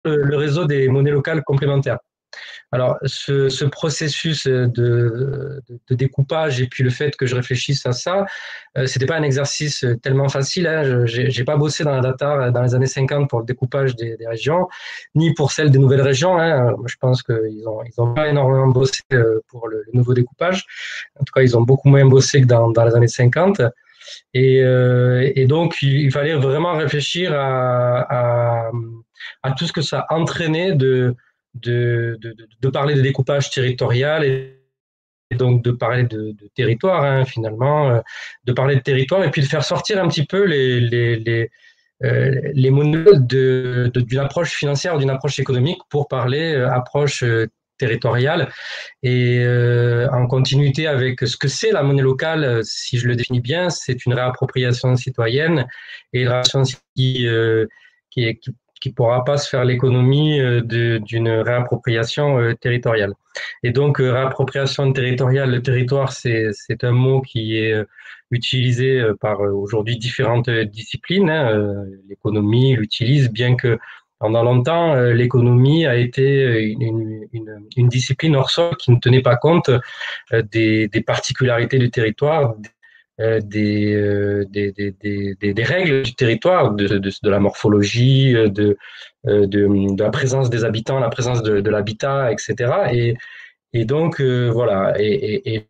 le réseau des monnaies locales complémentaires. Alors, ce processus de découpage et puis le fait que je réfléchisse à ça, c'était pas un exercice tellement facile. Hein. J'ai pas bossé dans la data dans les années 50 pour le découpage des régions, ni pour celle des nouvelles régions. Hein. Je pense qu'ils ont pas énormément bossé pour le nouveau découpage. En tout cas, ils ont beaucoup moins bossé que dans les années 50. Et donc, il fallait vraiment réfléchir à tout ce que ça entraînait de parler de découpage territorial et donc de parler de territoire, hein, finalement, de parler de territoire et puis de faire sortir un petit peu les monopoles d'une approche financière ou d'une approche économique pour parler approche territoriale et en continuité avec ce que c'est la monnaie locale, si je le définis bien, c'est une réappropriation citoyenne et une réappropriation qui pourra pas se faire l'économie d'une réappropriation territoriale. Et donc, réappropriation territoriale, le territoire, c'est un mot qui est utilisé par aujourd'hui différentes disciplines. Hein. L'économie l'utilise, bien que pendant longtemps, l'économie a été une discipline hors sol qui ne tenait pas compte des particularités du territoire, des règles du territoire, de la morphologie, de la présence des habitants, la présence de l'habitat, etc. Et donc, voilà. Et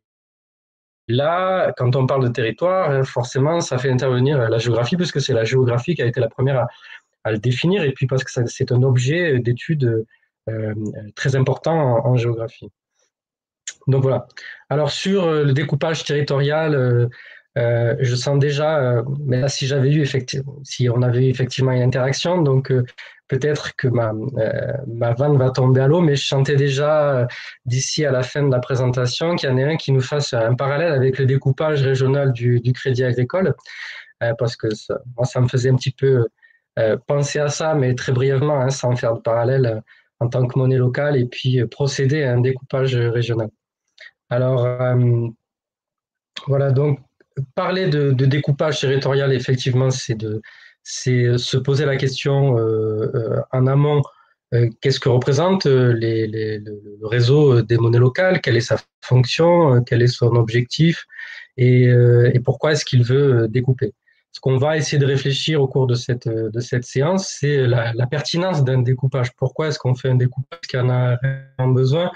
là, quand on parle de territoire, forcément, ça fait intervenir la géographie, puisque c'est la géographie qui a été la première à le définir, et puis parce que c'est un objet d'étude très important en géographie. Donc voilà. Alors sur le découpage territorial, je sens déjà, mais là si j'avais eu effectivement, si on avait eu effectivement une interaction, donc peut-être que ma vanne va tomber à l'eau, mais je sentais déjà d'ici à la fin de la présentation qu'il y en ait un qui nous fasse un parallèle avec le découpage régional du Crédit Agricole, parce que moi ça me faisait un petit peu penser à ça, mais très brièvement, hein, sans faire de parallèle en tant que monnaie locale, et puis procéder à un découpage régional. Alors, voilà, donc parler de découpage territorial, effectivement, c'est se poser la question en amont, qu'est-ce que représente le réseau des monnaies locales, quelle est sa fonction, quel est son objectif et pourquoi est-ce qu'il veut découper. Ce qu'on va essayer de réfléchir au cours de cette séance, c'est la pertinence d'un découpage. Pourquoi est-ce qu'on fait un découpage? Est-ce qu'il y en a vraiment besoin?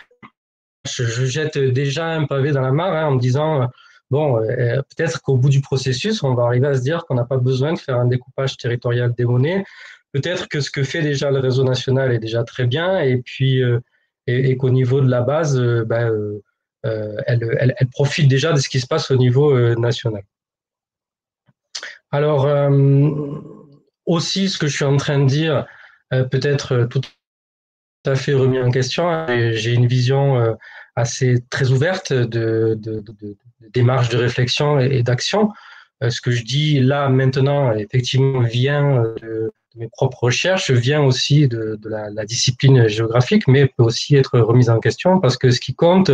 Je jette déjà un pavé dans la mare hein, en me disant, bon, peut-être qu'au bout du processus, on va arriver à se dire qu'on n'a pas besoin de faire un découpage territorial des monnaies. Peut-être que ce que fait déjà le réseau national est déjà très bien et puis et qu'au niveau de la base, elle profite déjà de ce qui se passe au niveau national. Alors, aussi, ce que je suis en train de dire, peut-être tout à fait remis en question. J'ai une vision assez très ouverte de démarche de réflexion et d'action. Ce que je dis là maintenant, effectivement, vient de mes propres recherches, vient aussi de la discipline géographique, mais peut aussi être remise en question parce que ce qui compte,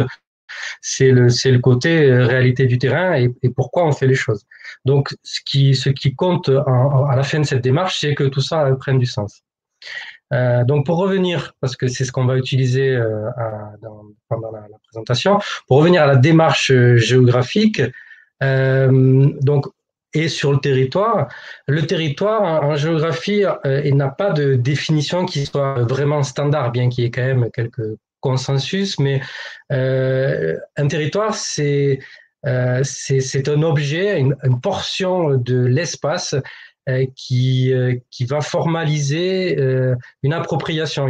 c'est le côté réalité du terrain et pourquoi on fait les choses. Donc, ce qui compte à la fin de cette démarche, c'est que tout ça prenne du sens. Donc pour revenir, parce que c'est ce qu'on va utiliser pendant la présentation, pour revenir à la démarche géographique, donc et sur le territoire en géographie, il n'a pas de définition qui soit vraiment standard, bien qu'il y ait quand même quelques consensus, mais un territoire, c'est un objet, une portion de l'espace qui va formaliser une appropriation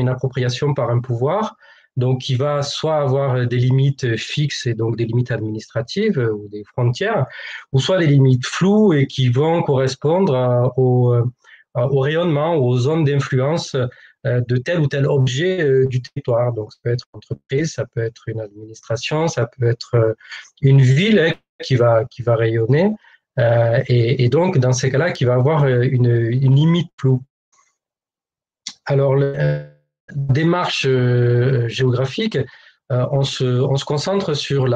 par un pouvoir, donc qui va soit avoir des limites fixes et donc des limites administratives ou des frontières, ou soit des limites floues et qui vont correspondre au rayonnement ou aux zones d'influence de tel ou tel objet du territoire. Donc ça peut être une entreprise, ça peut être une administration, ça peut être une ville qui va rayonner. Et donc, dans ces cas-là, qui va avoir une limite floue. Alors, la démarche géographique, on se concentre sur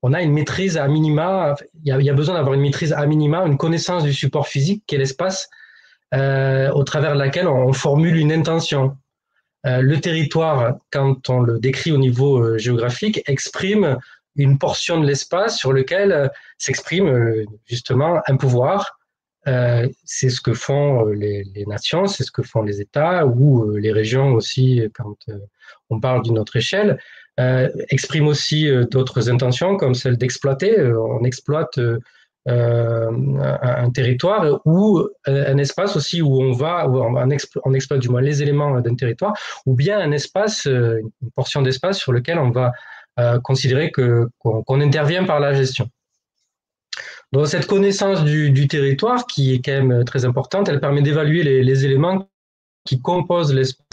on a une maîtrise à minima, il y a besoin d'avoir une maîtrise à minima, une connaissance du support physique, qui est l'espace au travers de laquelle on formule une intention. Le territoire, quand on le décrit au niveau géographique, exprime une portion de l'espace sur lequel s'exprime justement un pouvoir. C'est ce que font les nations, c'est ce que font les États ou les régions aussi quand on parle d'une autre échelle. Exprime aussi d'autres intentions comme celle d'exploiter. On exploite un territoire ou un espace aussi où on va, où on exploite du moins les éléments d'un territoire, ou bien un espace, une portion d'espace sur lequel on va considérer qu'on intervient par la gestion. Donc cette connaissance du territoire, qui est quand même très importante, elle permet d'évaluer les éléments qui composent l'espace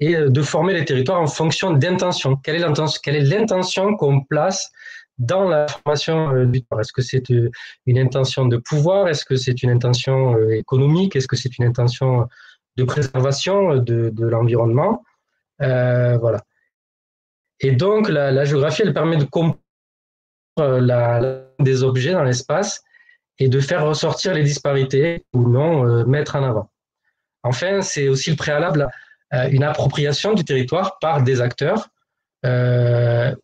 et de former les territoires en fonction d'intention. Quelle est l'intention qu'on place dans la formation du territoire? Est-ce que c'est une intention de pouvoir? Est-ce que c'est une intention économique? Est-ce que c'est une intention de préservation de l'environnement? Voilà. Et donc, la géographie, elle permet de comprendre des objets dans l'espace et de faire ressortir les disparités ou non mettre en avant. Enfin, c'est aussi le préalable à une appropriation du territoire par des acteurs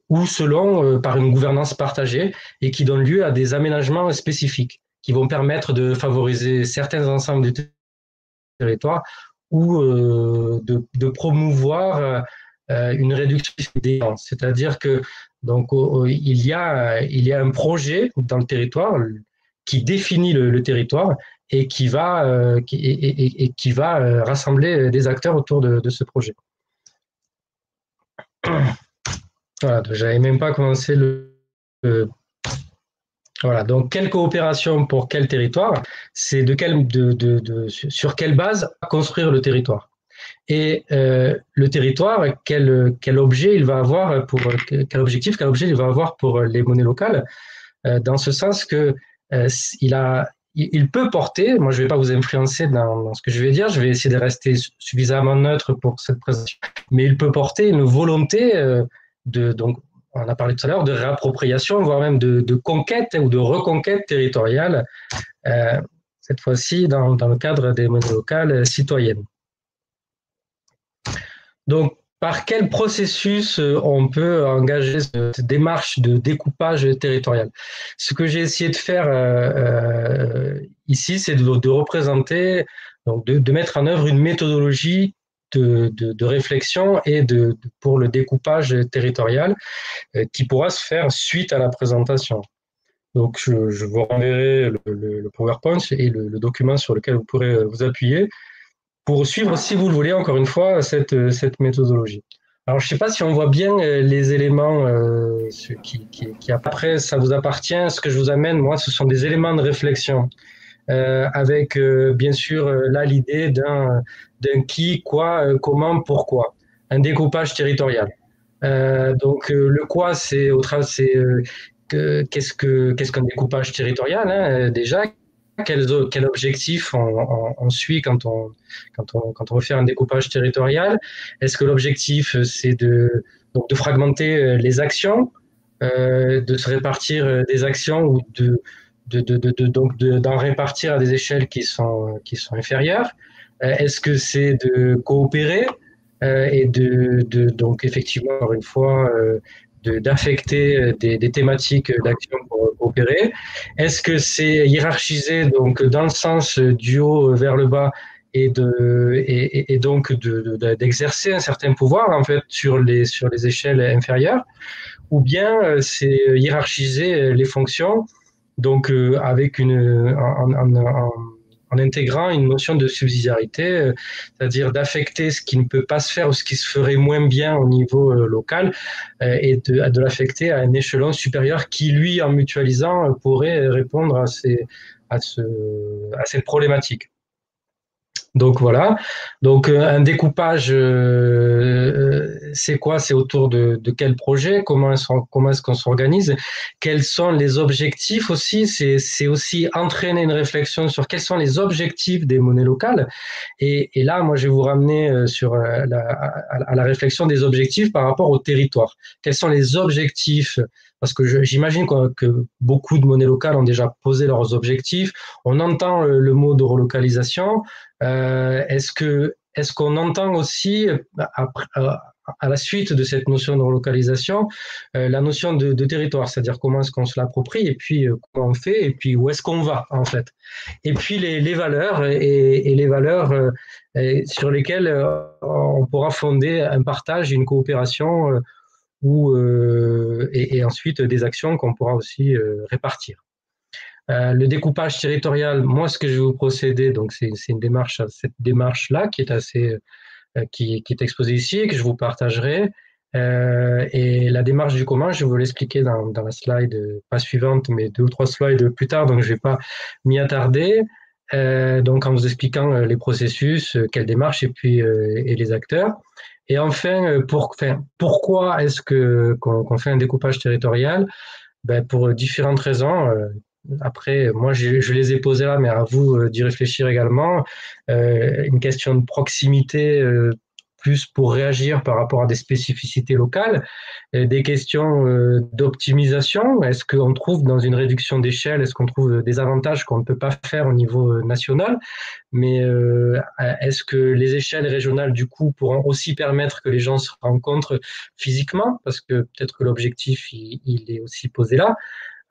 ou selon par une gouvernance partagée et qui donne lieu à des aménagements spécifiques qui vont permettre de favoriser certains ensembles du territoire ou de promouvoir une réduction des dépenses. C'est-à-dire que donc il y a un projet dans le territoire qui définit le territoire et qui va rassembler des acteurs autour de ce projet. Voilà, j'avais même pas commencé voilà, donc quelle coopération pour quel territoire, c'est sur quelle base construire le territoire. Et le territoire, quel objet il va avoir quel objectif, quel objet il va avoir pour les monnaies locales, dans ce sens que il peut porter, moi je ne vais pas vous influencer dans ce que je vais dire, je vais essayer de rester suffisamment neutre pour cette présentation, mais il peut porter une volonté donc on a parlé tout à l'heure de réappropriation, voire même de conquête ou de reconquête territoriale, cette fois-ci dans le cadre des monnaies locales citoyennes. Donc, par quel processus on peut engager cette démarche de découpage territorial? Ce que j'ai essayé de faire ici, c'est de représenter, donc de mettre en œuvre une méthodologie de réflexion et pour le découpage territorial qui pourra se faire suite à la présentation. Donc, je vous renverrai le PowerPoint et le document sur lequel vous pourrez vous appuyer pour suivre, si vous le voulez, encore une fois, cette méthodologie. Alors, je ne sais pas si on voit bien les éléments qui après, ça vous appartient. Ce que je vous amène, moi, ce sont des éléments de réflexion avec, bien sûr, là, l'idée d'un qui, quoi, comment, pourquoi. Un découpage territorial. Donc, le quoi, qu'est-ce qu'un découpage territorial, hein, déjà, quel objectif on suit quand on veut faire un découpage territorial? Est-ce que l'objectif, c'est donc de fragmenter les actions, de se répartir des actions ou d'en répartir à des échelles qui sont inférieures? Est-ce que c'est de coopérer et donc effectivement, encore une fois, d'affecter des thématiques d'action pour coopérer? Est-ce que c'est hiérarchisé donc dans le sens du haut vers le bas et donc d'exercer un certain pouvoir en fait sur les échelles inférieures, ou bien c'est hiérarchiser les fonctions donc avec en intégrant une notion de subsidiarité, c'est-à-dire d'affecter ce qui ne peut pas se faire ou ce qui se ferait moins bien au niveau local et de l'affecter à un échelon supérieur qui, lui, en mutualisant, pourrait répondre à cette problématique. Donc voilà. Donc un découpage, c'est quoi? C'est autour de quel projet? Comment est-ce qu'on s'organise? Quels sont les objectifs aussi? C'est aussi entraîner une réflexion sur quels sont les objectifs des monnaies locales. Et là, moi, je vais vous ramener à la réflexion des objectifs par rapport au territoire. Quels sont les objectifs? Parce que j'imagine que beaucoup de monnaies locales ont déjà posé leurs objectifs. On entend le mot de relocalisation. Est-ce que est-ce qu'on entend aussi, à la suite de cette notion de relocalisation, la notion de territoire, c'est-à-dire comment est-ce qu'on se l'approprie, et puis comment on fait, et puis où est-ce qu'on va, en fait. Et puis les valeurs, et les valeurs sur lesquelles on pourra fonder un partage, une coopération, et ensuite des actions qu'on pourra aussi répartir. Le découpage territorial, moi, ce que je vais vous procéder, donc c'est une démarche, cette démarche-là qui est assez, qui est exposée ici, et que je vous partagerai. Et la démarche du commun, je vais vous l'expliquer dans la slide, pas suivante, mais 2 ou 3 slides plus tard, donc je ne vais pas m'y attarder. Donc en vous expliquant les processus, quelle démarche, et puis et les acteurs. Et enfin, pourquoi est-ce qu'on fait un découpage territorial? Ben, pour différentes raisons. Après, moi, je les ai posées là, mais à vous d'y réfléchir également. Une question de proximité, plus pour réagir par rapport à des spécificités locales, des questions d'optimisation. Est-ce qu'on trouve dans une réduction d'échelle, est-ce qu'on trouve des avantages qu'on ne peut pas faire au niveau national? Mais est-ce que les échelles régionales, du coup, pourront aussi permettre que les gens se rencontrent physiquement? Parce que peut-être que l'objectif, il est aussi posé là.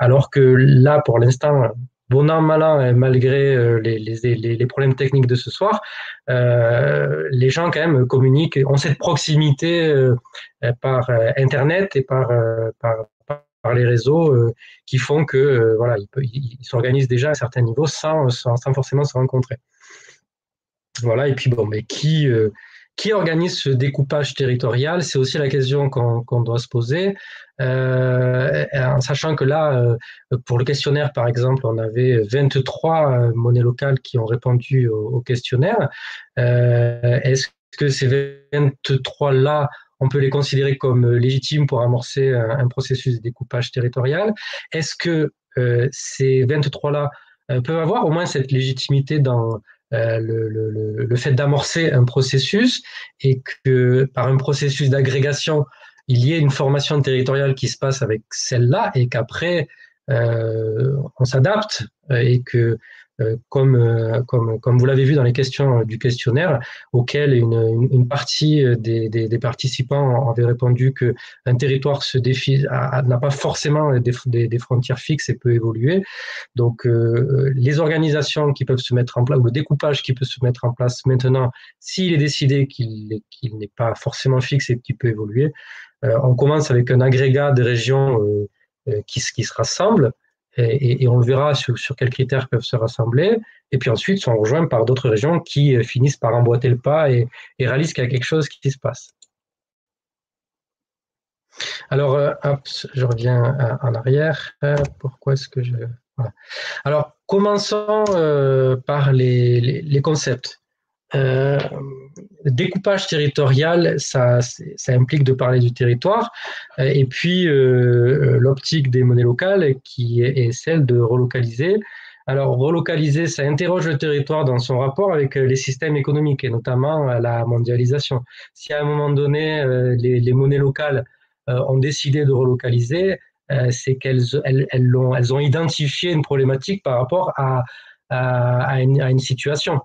Alors que là, pour l'instant, bon an, mal an, malgré les problèmes techniques de ce soir, les gens quand même communiquent, ont cette proximité par Internet et par les réseaux qui font que voilà, ils s'organisent déjà à un certain niveau sans forcément se rencontrer. Voilà, et puis bon, mais qui organise ce découpage territorial? C'est aussi la question qu'on doit se poser, en sachant que là, pour le questionnaire, par exemple, on avait 23 monnaies locales qui ont répondu au questionnaire. Est-ce que ces 23-là, on peut les considérer comme légitimes pour amorcer un processus de découpage territorial? Est-ce que ces 23-là peuvent avoir au moins cette légitimité dans le fait d'amorcer un processus, et que par un processus d'agrégation, il y ait une formation territoriale qui se passe avec celle-là, et qu'après, on s'adapte, et que, comme vous l'avez vu dans les questions du questionnaire, auquel une partie des participants avaient répondu qu'un territoire n'a pas forcément des frontières fixes et peut évoluer. Donc, les organisations qui peuvent se mettre en place, ou le découpage qui peut se mettre en place maintenant, s'il est décidé qu'il n'est pas forcément fixe et qu'il peut évoluer, on commence avec un agrégat de régions qui se rassemblent, et on verra sur quels critères peuvent se rassembler. Et puis ensuite, sont rejoints par d'autres régions qui finissent par emboîter le pas et réalisent qu'il y a quelque chose qui se passe. Alors, hop, je reviens en arrière. Pourquoi est-ce que je... Voilà. Alors, commençons par les concepts. Découpage territorial, ça implique de parler du territoire, et puis l'optique des monnaies locales qui est celle de relocaliser. Alors, relocaliser, ça interroge le territoire dans son rapport avec les systèmes économiques, et notamment la mondialisation. Si à un moment donné, les monnaies locales ont décidé de relocaliser, c'est qu'elles ont identifié une problématique par rapport à une situation.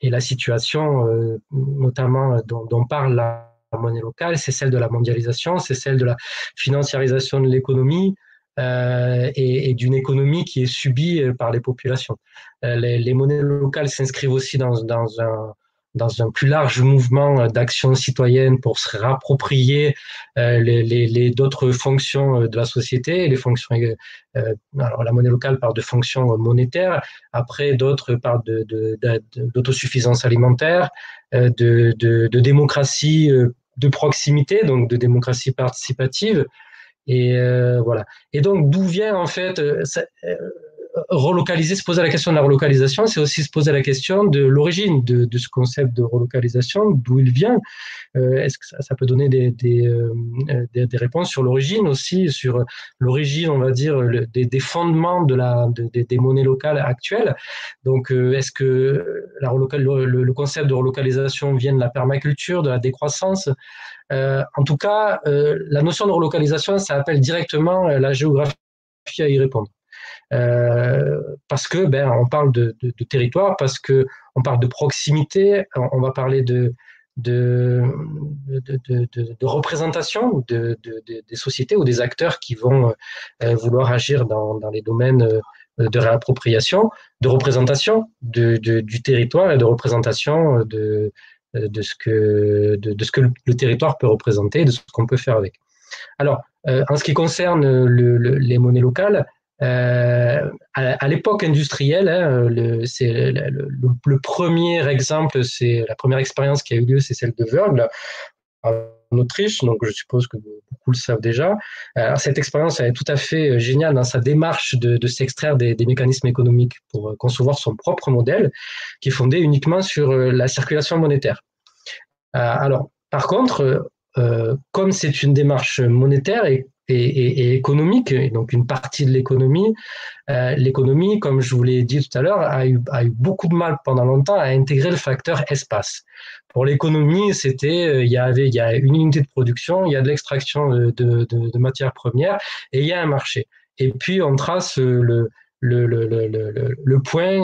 Et la situation, notamment dont parle la monnaie locale, c'est celle de la mondialisation, c'est celle de la financiarisation de l'économie, et d'une économie qui est subie par les populations. Les monnaies locales s'inscrivent aussi dans un plus large mouvement d'action citoyenne pour se réapproprier d'autres fonctions de la société, les fonctions. Alors la monnaie locale parle de fonctions monétaires, après d'autres parlent d'autosuffisance alimentaire, de démocratie de proximité, donc de démocratie participative. Et voilà. Et donc, d'où vient en fait relocaliser, se poser la question de la relocalisation, c'est aussi se poser la question de l'origine de ce concept de relocalisation, d'où il vient. Est-ce que ça peut donner des réponses sur l'origine aussi, sur l'origine, on va dire, des fondements des monnaies locales actuelles. Donc, est-ce que le concept de relocalisation vient de la permaculture, de la décroissance? En tout cas, la notion de relocalisation, ça appelle directement la géographie à y répondre. parce que on parle de territoire, parce que on parle de proximité, on va parler de, de représentation des sociétés ou des acteurs qui vont vouloir agir dans les domaines de réappropriation, de représentation du territoire et de représentation de ce que le territoire peut représenter, de ce qu'on peut faire avec. Alors, en ce qui concerne les monnaies locales, à l'époque industrielle, hein, le premier exemple, c'est la première expérience qui a eu lieu, c'est celle de Wörgl en Autriche, donc je suppose que beaucoup le savent déjà. Alors, cette expérience elle est tout à fait géniale dans sa démarche de s'extraire des mécanismes économiques pour concevoir son propre modèle, qui est fondé uniquement sur la circulation monétaire. Alors, par contre, comme c'est une démarche monétaire et économique, et donc une partie de l'économie, comme je vous l'ai dit tout à l'heure, a eu beaucoup de mal pendant longtemps à intégrer le facteur espace. Pour l'économie, il y a une unité de production, il y a de l'extraction de matières premières et il y a un marché. Et puis on trace le point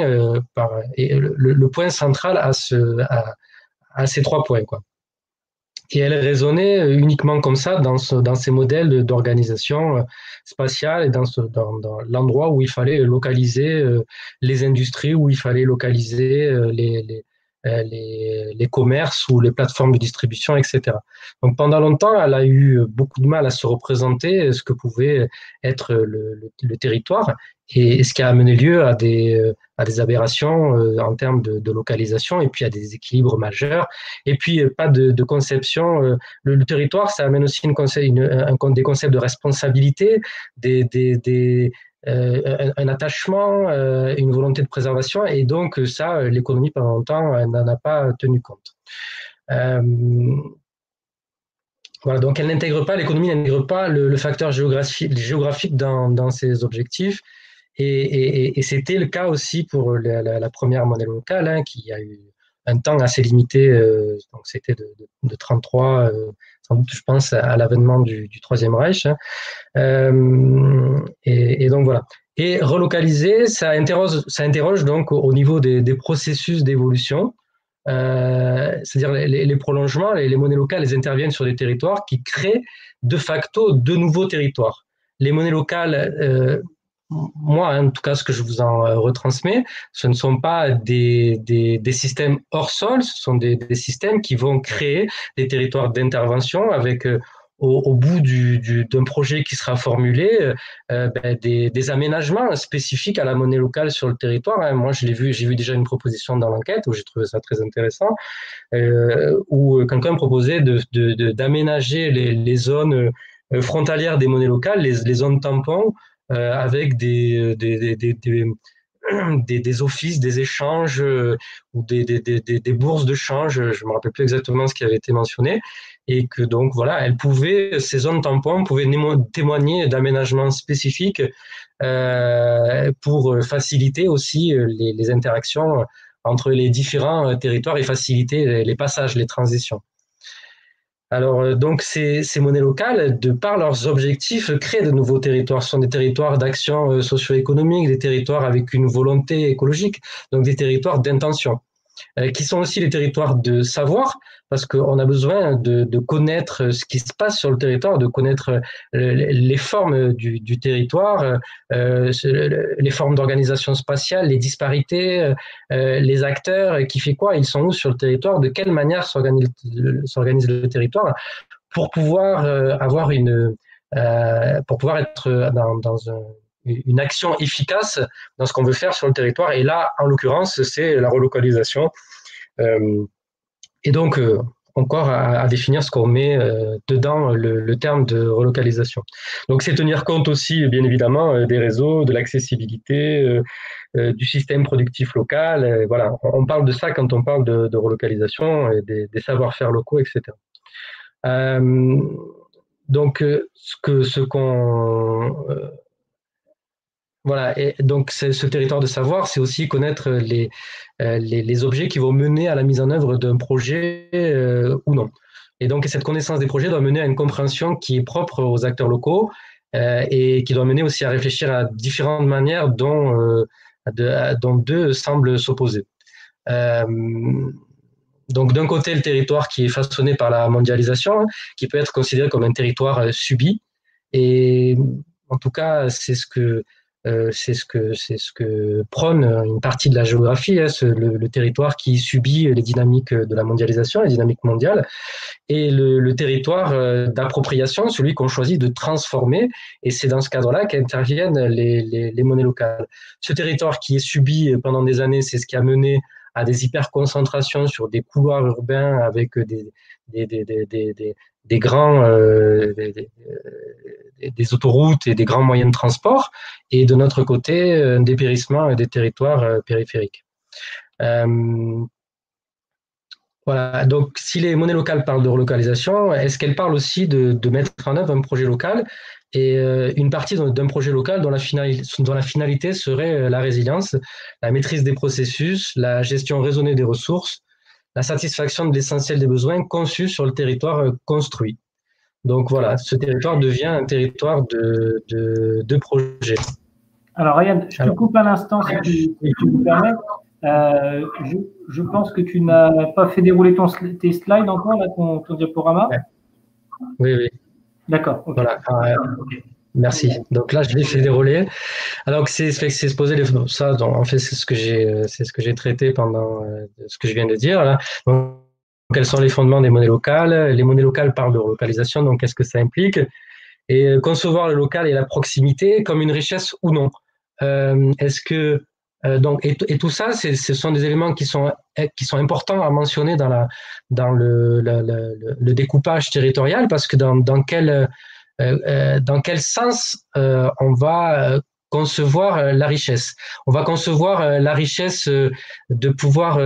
le point central à ces 3 points, quoi. Et elle raisonnait uniquement comme ça dans ces modèles d'organisation spatiale et dans l'endroit où il fallait localiser les industries, où il fallait localiser les commerces ou les plateformes de distribution, etc. Donc pendant longtemps, elle a eu beaucoup de mal à se représenter ce que pouvait être le territoire et ce qui a amené lieu à des aberrations en termes de localisation et puis à des déséquilibres majeurs. Et puis, pas de conception. Le territoire, ça amène aussi des concepts de responsabilité, un attachement, une volonté de préservation. Et donc, ça, l'économie, pendant longtemps, n'en a pas tenu compte. Voilà, donc l'économie n'intègre pas le facteur géographique dans ses objectifs. Et c'était le cas aussi pour la première monnaie locale, hein, qui a eu un temps assez limité, donc c'était de 33, sans doute, je pense, à l'avènement du Troisième Reich. Hein. Et donc voilà. Et relocaliser, ça interroge donc au niveau des processus d'évolution. C'est-à-dire les prolongements, les monnaies locales, elles interviennent sur des territoires qui créent de facto de nouveaux territoires. Les monnaies locales, moi, en tout cas, ce que je vous en retransmets, ce ne sont pas des systèmes hors sol, ce sont des systèmes qui vont créer des territoires d'intervention avec au bout d'un projet qui sera formulé, des aménagements spécifiques à la monnaie locale sur le territoire. Hein. Moi, j'ai vu déjà une proposition dans l'enquête où j'ai trouvé ça très intéressant, où quelqu'un proposait d'aménager les zones frontalières des monnaies locales, les zones tampons, avec des offices, des échanges ou des bourses de change, je ne me rappelle plus exactement ce qui avait été mentionné, et que donc voilà, ces zones tampons pouvaient témoigner d'aménagements spécifiques pour faciliter aussi les interactions entre les différents territoires et faciliter les passages, les transitions. Alors, donc, ces monnaies locales, de par leurs objectifs, créent de nouveaux territoires. Ce sont des territoires d'action socio-économique, des territoires avec une volonté écologique, donc des territoires d'intention, qui sont aussi les territoires de savoir, parce qu'on a besoin de connaître ce qui se passe sur le territoire, de connaître les formes du territoire, les formes d'organisation spatiale, les disparités, les acteurs, qui fait quoi, ils sont où sur le territoire, de quelle manière s'organise le territoire, pour pouvoir pour pouvoir être dans une action efficace dans ce qu'on veut faire sur le territoire. Et là, en l'occurrence, c'est la relocalisation. Et donc, encore à définir ce qu'on met dedans le terme de relocalisation. Donc, c'est tenir compte aussi, bien évidemment, des réseaux, de l'accessibilité, du système productif local. Voilà, on parle de ça quand on parle de relocalisation et des savoir-faire locaux, etc. Donc, voilà, et donc ce territoire de savoir, c'est aussi connaître les objets qui vont mener à la mise en œuvre d'un projet ou non. Et donc cette connaissance des projets doit mener à une compréhension qui est propre aux acteurs locaux et qui doit mener aussi à réfléchir à différentes manières dont deux semblent s'opposer. Euh, donc d'un côté, le territoire qui est façonné par la mondialisation, hein, qui peut être considéré comme un territoire subi, et en tout cas, c'est ce que prône une partie de la géographie, hein, le territoire qui subit les dynamiques de la mondialisation, les dynamiques mondiales, et le territoire d'appropriation, celui qu'on choisit de transformer, et c'est dans ce cadre-là qu'interviennent les monnaies locales. Ce territoire qui est subi pendant des années, c'est ce qui a mené à des hyperconcentrations sur des couloirs urbains avec des grands des autoroutes et des grands moyens de transport, et de notre côté, un dépérissement des territoires périphériques. Voilà. Donc, si les monnaies locales parlent de relocalisation, est-ce qu'elles parlent aussi de mettre en œuvre un projet local et une partie d'un projet local dont la finalité serait la résilience, la maîtrise des processus, la gestion raisonnée des ressources, la satisfaction de l'essentiel des besoins conçus sur le territoire construit. Donc voilà, ce territoire devient un territoire de projet. Alors, Ryan, je te coupe un instant si tu me permets. Je pense que tu n'as pas fait dérouler tes slides encore, là, ton diaporama. Oui, oui. D'accord. Okay. Voilà. Merci. Donc là, je l'ai fait dérouler. Alors c'est se poser ça. Donc, en fait, c'est ce que j'ai traité pendant ce que je viens de dire là. Donc, quels sont les fondements des monnaies locales? Les monnaies locales parlent de relocalisation. Donc, qu'est-ce que ça implique? Et concevoir le local et la proximité comme une richesse ou non. Est-ce que donc et tout ça, ce sont des éléments qui sont importants à mentionner dans le découpage territorial, parce que dans quel sens on va concevoir la richesse. On va concevoir la richesse de pouvoir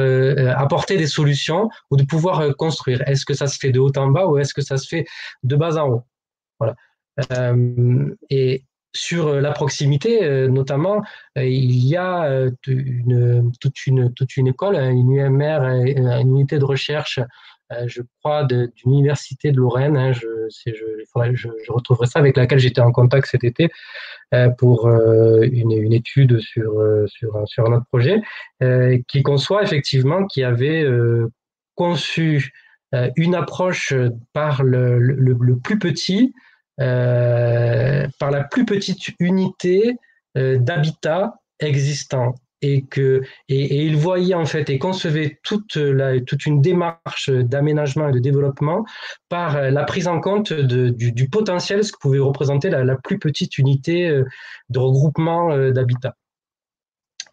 apporter des solutions ou de pouvoir construire. Est-ce que ça se fait de haut en bas ou est-ce que ça se fait de bas en haut? Voilà. Et sur la proximité, notamment, il y a toute une école, une UMR, une unité de recherche, je crois, d'une université de Lorraine, hein, je retrouverai ça, avec laquelle j'étais en contact cet été pour une étude sur un autre projet, qui conçoit effectivement, qui avait conçu une approche par le plus petit, par la plus petite unité d'habitat existant, et il voyait en fait et concevait toute une démarche d'aménagement et de développement par la prise en compte du potentiel, ce que pouvait représenter la plus petite unité de regroupement d'habitat.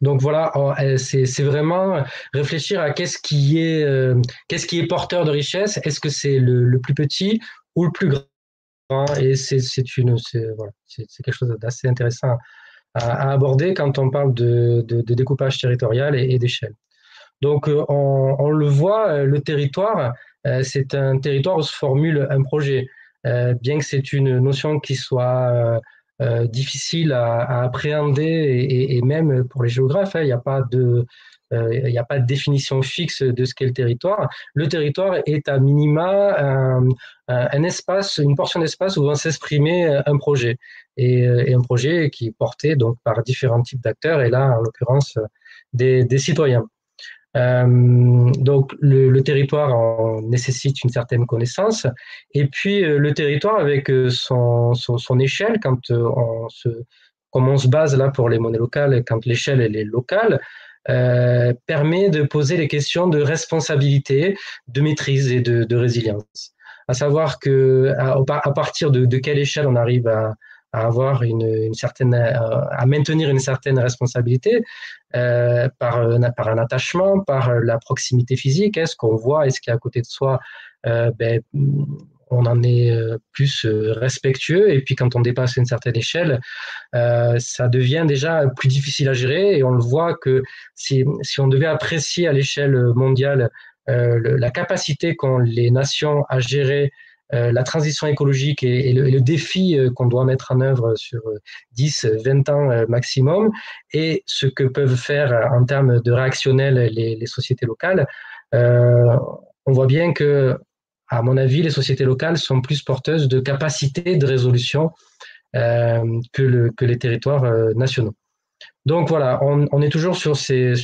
Donc voilà, c'est vraiment réfléchir à qu'est-ce qui est porteur de richesse. Est-ce que c'est le plus petit ou le plus grand? Et c'est quelque chose d'assez intéressant à aborder quand on parle de découpage territorial et d'échelle. Donc, on le voit, le territoire, c'est un territoire où se formule un projet. Bien que c'est une notion qui soit difficile à appréhender, et même pour les géographes, hein, il n'y a pas de définition fixe de ce qu'est le territoire. Le territoire est à minima un espace, une portion d'espace où va s'exprimer un projet, et un projet qui est porté donc par différents types d'acteurs, et là, en l'occurrence, des citoyens. Donc le territoire nécessite une certaine connaissance, et puis le territoire avec son échelle, comme on se base là pour les monnaies locales, quand l'échelle elle est locale, permet de poser les questions de responsabilité, de maîtrise et de résilience. À savoir à partir de quelle échelle on arrive à avoir une certaine, à maintenir une certaine responsabilité, par un attachement, par la proximité physique. Est-ce qu'on voit, est-ce qu'il y a à côté de soi, on en est plus respectueux, et puis quand on dépasse une certaine échelle, ça devient déjà plus difficile à gérer, et on le voit que si on devait apprécier à l'échelle mondiale la capacité qu'ont les nations à gérer la transition écologique et le défi qu'on doit mettre en œuvre sur 10, 20 ans maximum, et ce que peuvent faire en termes de réactionnel les sociétés locales, on voit bien que, à mon avis, les sociétés locales sont plus porteuses de capacités de résolution que les territoires nationaux. Donc voilà, on est toujours sur ces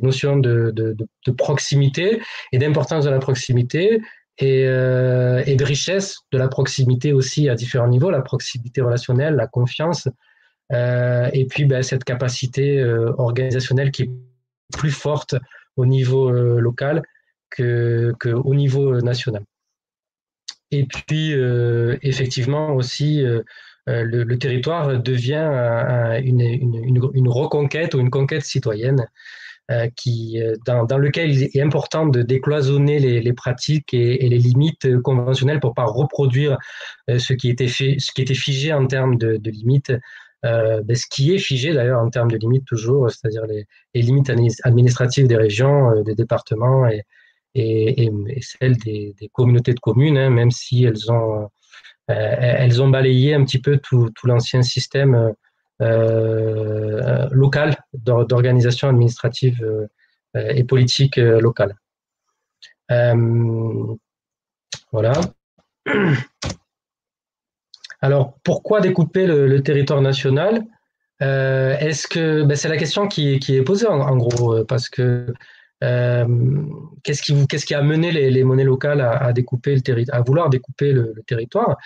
notions de proximité et d'importance de la proximité et de richesse de la proximité aussi à différents niveaux, la proximité relationnelle, la confiance, et puis cette capacité organisationnelle qui est plus forte au niveau local qu'au niveau national. Et puis, effectivement aussi, le territoire devient une reconquête ou une conquête citoyenne dans lequel il est important de décloisonner les pratiques et les limites conventionnelles pour pas reproduire ce qui était figé en termes de limites, ce qui est figé d'ailleurs en termes de limites toujours, c'est-à-dire les limites administratives des régions, des départements et celles des communautés de communes, hein, même si elles ont balayé un petit peu tout l'ancien système local d'organisation administrative et politique locale. Voilà. Alors, pourquoi découper le territoire national? Est-ce que c'est la question qui est posée en gros, parce que qu'est-ce qui a mené les monnaies locales à découper à vouloir découper le territoire,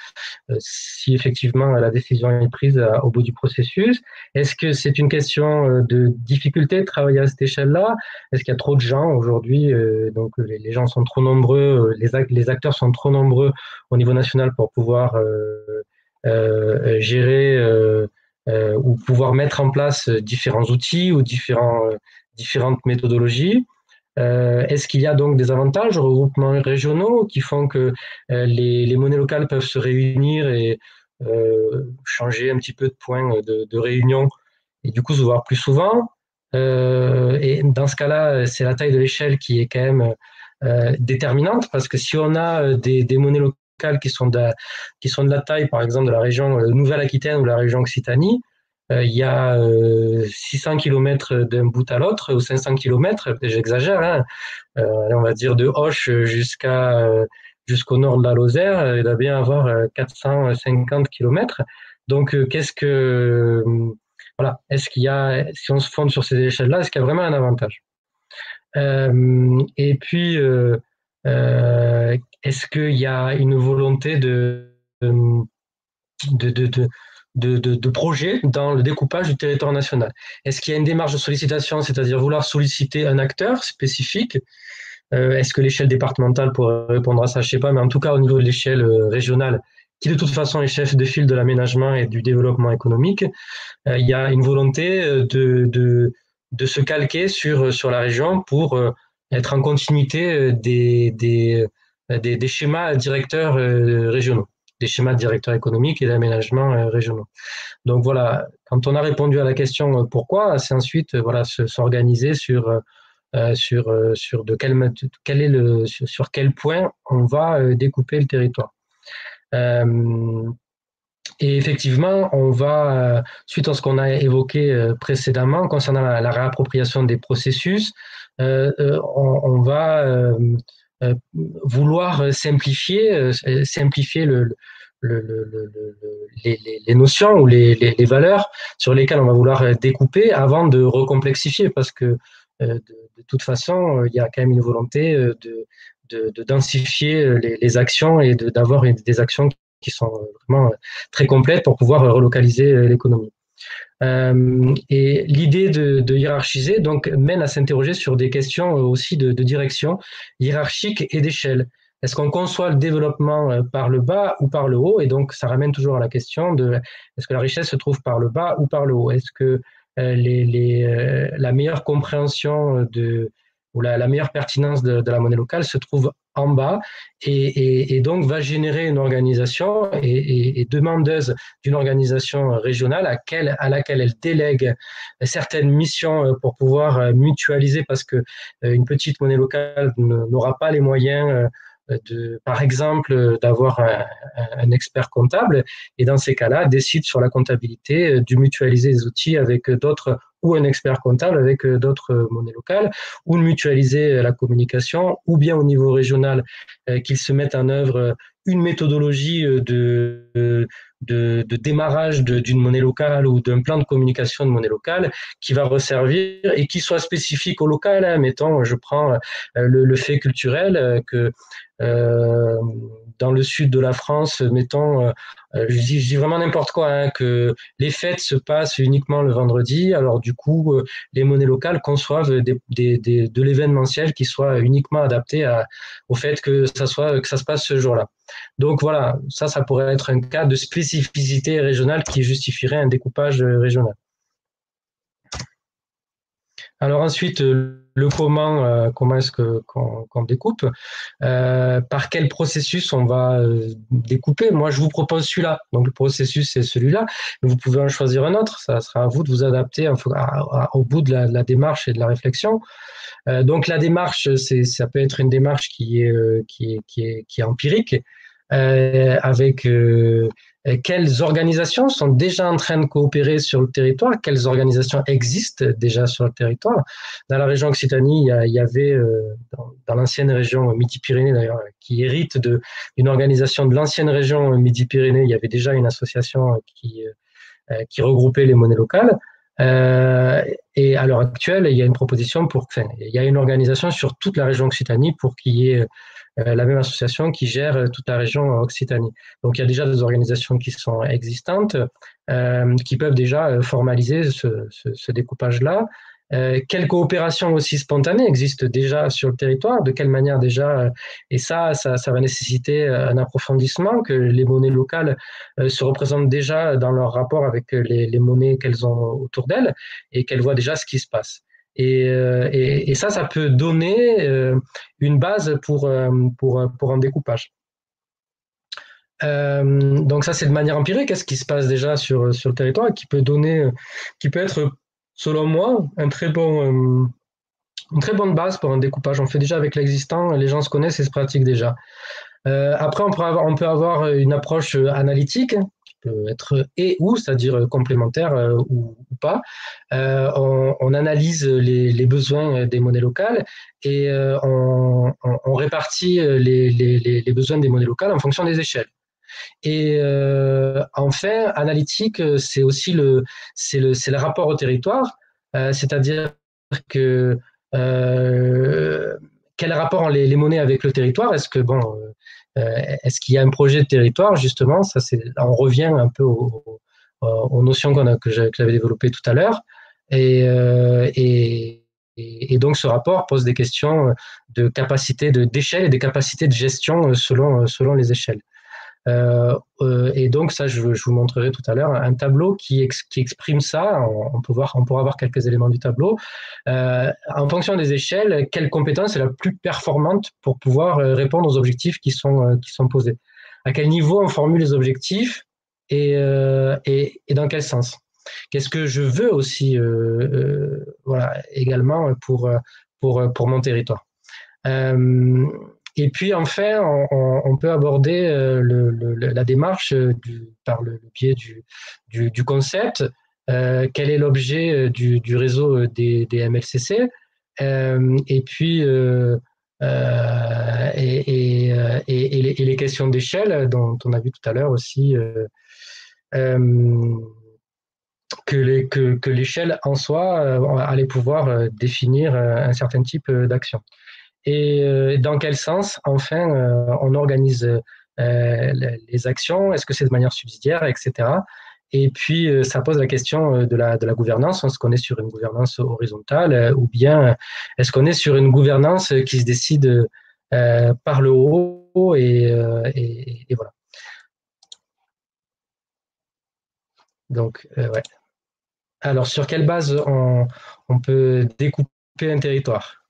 si effectivement la décision est prise au bout du processus? Est-ce que c'est une question de difficulté de travailler à cette échelle-là? Est-ce qu'il y a trop de gens aujourd'hui, donc les gens sont trop nombreux, les acteurs sont trop nombreux au niveau national pour pouvoir gérer ou pouvoir mettre en place différents outils ou différentes méthodologies? Est-ce qu'il y a donc des avantages aux regroupements régionaux qui font que les monnaies locales peuvent se réunir et changer un petit peu de point de réunion et du coup se voir plus souvent? Et dans ce cas-là, c'est la taille de l'échelle qui est quand même déterminante, parce que si on a des monnaies locales qui sont de la taille, par exemple, de la région Nouvelle-Aquitaine ou la région Occitanie, il y a 600 km d'un bout à l'autre, ou 500 km, j'exagère, hein, on va dire de Auch jusqu'au nord de la Lozère, il doit bien avoir 450 km. Donc, voilà, est-ce qu'il y a, si on se fonde sur ces échelles-là, est-ce qu'il y a vraiment un avantage? Et puis, est-ce qu'il y a une volonté de projet dans le découpage du territoire national? Est-ce qu'il y a une démarche de sollicitation, c'est-à-dire vouloir solliciter un acteur spécifique? Est-ce que l'échelle départementale pourrait répondre à ça? Je ne sais pas, mais en tout cas, au niveau de l'échelle régionale, qui de toute façon est chef de file de l'aménagement et du développement économique, il y a une volonté de se calquer sur la région pour être en continuité des schémas directeurs régionaux, des schémas directeurs économiques et d'aménagement régionaux. Donc voilà, quand on a répondu à la question pourquoi, c'est ensuite voilà, s'organiser sur quel point on va découper le territoire. Et effectivement, on va, suite à ce qu'on a évoqué précédemment concernant la réappropriation des processus, on va vouloir simplifier les notions ou les valeurs sur lesquelles on va vouloir découper avant de recomplexifier, parce que de toute façon, il y a quand même une volonté de densifier les actions et d'avoir des actions qui sont vraiment très complètes pour pouvoir relocaliser l'économie. Et l'idée de hiérarchiser donc mène à s'interroger sur des questions aussi de direction hiérarchique et d'échelle. Est-ce qu'on conçoit le développement par le bas ou par le haut? Et donc, ça ramène toujours à la question de est-ce que la richesse se trouve par le bas ou par le haut? Est-ce que la meilleure compréhension ou la meilleure pertinence de la monnaie locale se trouve en bas et donc va générer une organisation et demandeuse d'une organisation régionale à laquelle elle délègue certaines missions pour pouvoir mutualiser, parce que une petite monnaie locale n'aura pas les moyens par exemple, d'avoir un expert comptable, et dans ces cas-là, décide sur la comptabilité de mutualiser les outils avec d'autres, ou un expert comptable avec d'autres monnaies locales, ou de mutualiser la communication, ou bien au niveau régional, qu'ils se mettent en œuvre une méthodologie de démarrage d'une monnaie locale ou d'un plan de communication de monnaie locale qui va resservir et qui soit spécifique au local. Hein. Mettons, je prends le fait culturel que dans le sud de la France, mettons, je dis vraiment n'importe quoi, hein, que les fêtes se passent uniquement le vendredi. Alors du coup, les monnaies locales conçoivent de l'événementiel qui soit uniquement adapté au fait que ça se passe ce jour-là. Donc voilà, ça pourrait être un cas de spécificité régionale qui justifierait un découpage régional. Alors ensuite, le comment est-ce qu'on découpe, par quel processus on va découper. Moi, je vous propose celui-là. Donc le processus, c'est celui-là. Vous pouvez en choisir un autre. Ça sera à vous de vous adapter au bout de la démarche et de la réflexion. Donc la démarche, ça peut être une démarche qui est empirique, avec quelles organisations sont déjà en train de coopérer sur le territoire, quelles organisations existent déjà sur le territoire. Dans la région Occitanie, il y avait, dans l'ancienne région Midi-Pyrénées d'ailleurs, qui hérite d'une organisation de l'ancienne région Midi-Pyrénées, il y avait déjà une association qui regroupait les monnaies locales. Et à l'heure actuelle, il y a une proposition il y a une organisation sur toute la région Occitanie pour qu'il y ait la même association qui gère toute la région Occitanie. Donc il y a déjà des organisations qui sont existantes, qui peuvent déjà formaliser ce découpage-là. Quelles coopérations aussi spontanées existent déjà sur le territoire, de quelle manière déjà, et ça va nécessiter un approfondissement, que les monnaies locales se représentent déjà dans leur rapport avec les monnaies qu'elles ont autour d'elles et qu'elles voient déjà ce qui se passe. Et ça peut donner une base pour un découpage. Donc ça, c'est de manière empirique. Qu'est-ce qui se passe déjà sur le territoire qui peut être, selon moi, une très bonne base pour un découpage. On fait déjà avec l'existant, les gens se connaissent et se pratiquent déjà. Après, on peut avoir une approche analytique, qui peut être ou, c'est-à-dire complémentaire ou pas. On analyse les besoins des monnaies locales et on répartit les besoins des monnaies locales en fonction des échelles. Et enfin, analytique, c'est aussi le rapport au territoire, c'est-à-dire que quel rapport ont les monnaies avec le territoire? Est-ce est-ce qu'il y a un projet de territoire, justement? On revient un peu aux notions que j'avais développées tout à l'heure. Et donc, ce rapport pose des questions de capacité d'échelle et des capacités de gestion selon les échelles. Et donc ça, je vous montrerai tout à l'heure un tableau qui exprime ça. On pourra voir quelques éléments du tableau. En fonction des échelles, quelle compétence est la plus performante pour pouvoir répondre aux objectifs qui sont posés? À quel niveau on formule les objectifs et dans quel sens? Qu'est-ce que je veux aussi, voilà, également pour mon territoire? Et puis enfin, on peut aborder la démarche par le biais du concept. Quel est l'objet du réseau des MLCC? Et puis et les questions d'échelle dont on a vu tout à l'heure aussi, que l'échelle en soi allait pouvoir définir un certain type d'action. Et dans quel sens, enfin, on organise les actions? Est-ce que c'est de manière subsidiaire, etc. Et puis, ça pose la question de la gouvernance. Est-ce qu'on est sur une gouvernance horizontale ou bien est-ce qu'on est sur une gouvernance qui se décide par le haut et voilà. Donc, ouais. Alors, sur quelle base on peut découper un territoire?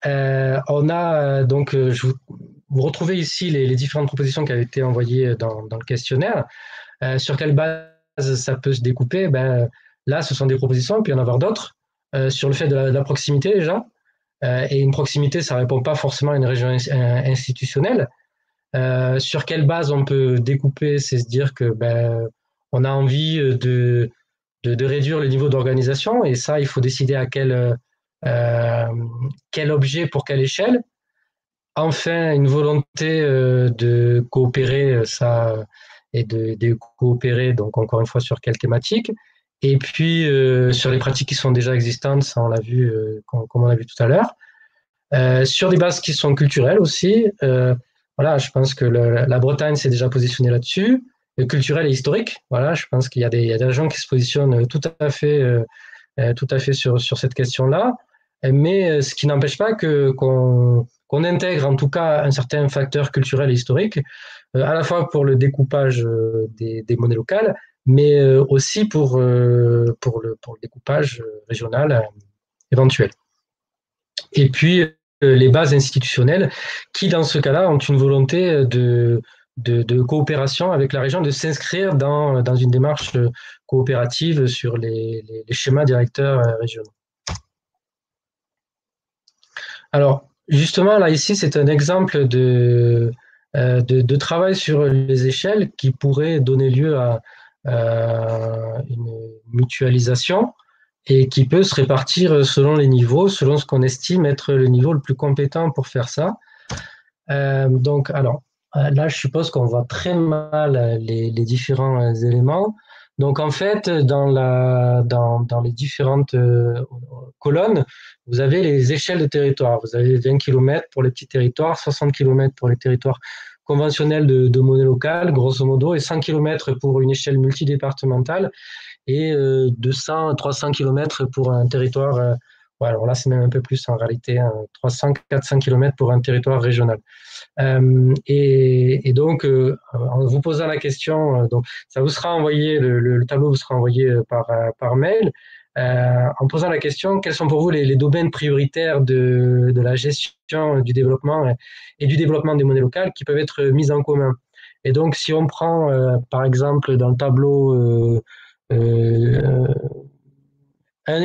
On a donc, vous retrouvez ici les différentes propositions qui avaient été envoyées dans le questionnaire. Sur quelle base ça peut se découper? Là, ce sont des propositions, puis il y en a avoir d'autres. Sur le fait de la proximité déjà. Et une proximité, ça ne répond pas forcément à une région institutionnelle. Sur quelle base on peut découper? C'est se dire que on a envie de réduire le niveau d'organisation, et ça, il faut décider à quel objet pour quelle échelle. enfin une volonté de coopérer ça et de coopérer, donc encore une fois sur quelle thématique. Et puis sur les pratiques qui sont déjà existantes, ça on l'a vu, comme on l'a vu tout à l'heure. Sur des bases qui sont culturelles aussi. Voilà, je pense que la Bretagne s'est déjà positionnée là-dessus. Culturel et historique. Voilà, je pense qu'il y a des gens qui se positionnent tout à fait sur cette question-là. Mais ce qui n'empêche pas qu'on intègre en tout cas un certain facteur culturel et historique, à la fois pour le découpage des monnaies locales, mais aussi pour le découpage régional éventuel. Et puis, les bases institutionnelles qui, dans ce cas-là, ont une volonté de coopération avec la région, de s'inscrire dans une démarche coopérative sur les schémas directeurs régionaux. Alors, justement, là, ici, c'est un exemple de travail sur les échelles qui pourrait donner lieu à une mutualisation et qui peut se répartir selon les niveaux, selon ce qu'on estime être le niveau le plus compétent pour faire ça. Donc, alors, là, je suppose qu'on voit très mal les différents éléments. Donc, en fait, dans les différentes colonnes, vous avez les échelles de territoire. Vous avez 20 km pour les petits territoires, 60 km pour les territoires conventionnels de monnaie locale, grosso modo, et 100 km pour une échelle multidépartementale et 200 300 km pour un territoire, ouais, alors là c'est même un peu plus en réalité, 300-400 km pour un territoire régional. Et donc, en vous posant la question, donc ça vous sera envoyé, le tableau vous sera envoyé par mail. En posant la question, quels sont pour vous les domaines prioritaires de la gestion du développement et du développement des monnaies locales qui peuvent être mis en commun? Et donc, si on prend, par exemple, dans le tableau,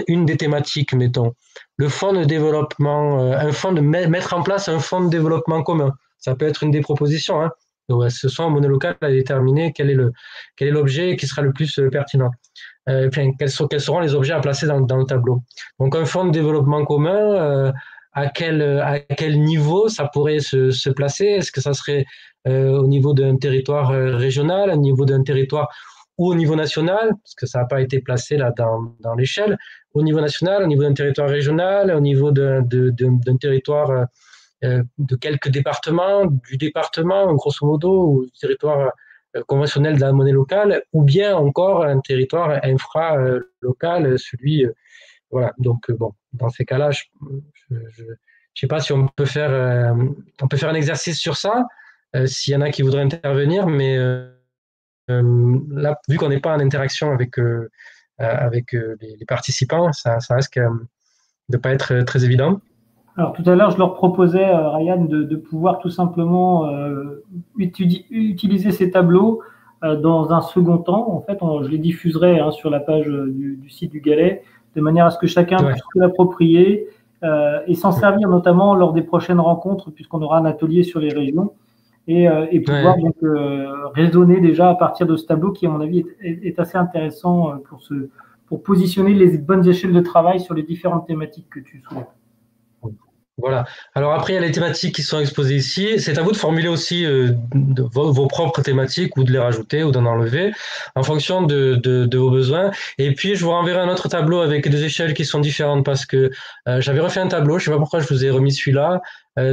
une des thématiques, mettons, le fonds de développement, mettre en place un fonds de développement commun. Ça peut être une des propositions. Hein. Donc, ce sont en monnaie locale à déterminer quel est l'objet qui sera le plus pertinent. Quels seront les objets à placer dans le tableau. Donc, un fonds de développement commun, à quel niveau ça pourrait se placer? Est-ce que ça serait au niveau d'un territoire régional, au niveau d'un territoire ou au niveau national, parce que ça n'a pas été placé là dans l'échelle, au niveau national, au niveau d'un territoire régional, au niveau d'un territoire de quelques départements, du département, grosso modo, ou du territoire conventionnel de la monnaie locale, ou bien encore un territoire infra-local, celui... voilà, donc bon, dans ces cas-là, je sais pas si on peut faire un exercice sur ça, s'il y en a qui voudraient intervenir, mais là, vu qu'on n'est pas en interaction avec les participants, ça risque de ne pas être très évident. Alors tout à l'heure, je leur proposais, Ryan, de pouvoir tout simplement utiliser ces tableaux dans un second temps. En fait, je les diffuserai sur la page du site du Galet, de manière à ce que chacun puisse se l'approprier et s'en servir notamment lors des prochaines rencontres, puisqu'on aura un atelier sur les régions, et pouvoir donc raisonner déjà à partir de ce tableau qui, à mon avis, est assez intéressant pour positionner les bonnes échelles de travail sur les différentes thématiques que tu souhaites. Voilà. Alors après, il y a les thématiques qui sont exposées ici. C'est à vous de formuler aussi vos propres thématiques ou de les rajouter ou d'en enlever en fonction de vos besoins. Et puis, je vous renverrai un autre tableau avec des échelles qui sont différentes parce que j'avais refait un tableau. Je ne sais pas pourquoi je vous ai remis celui-là.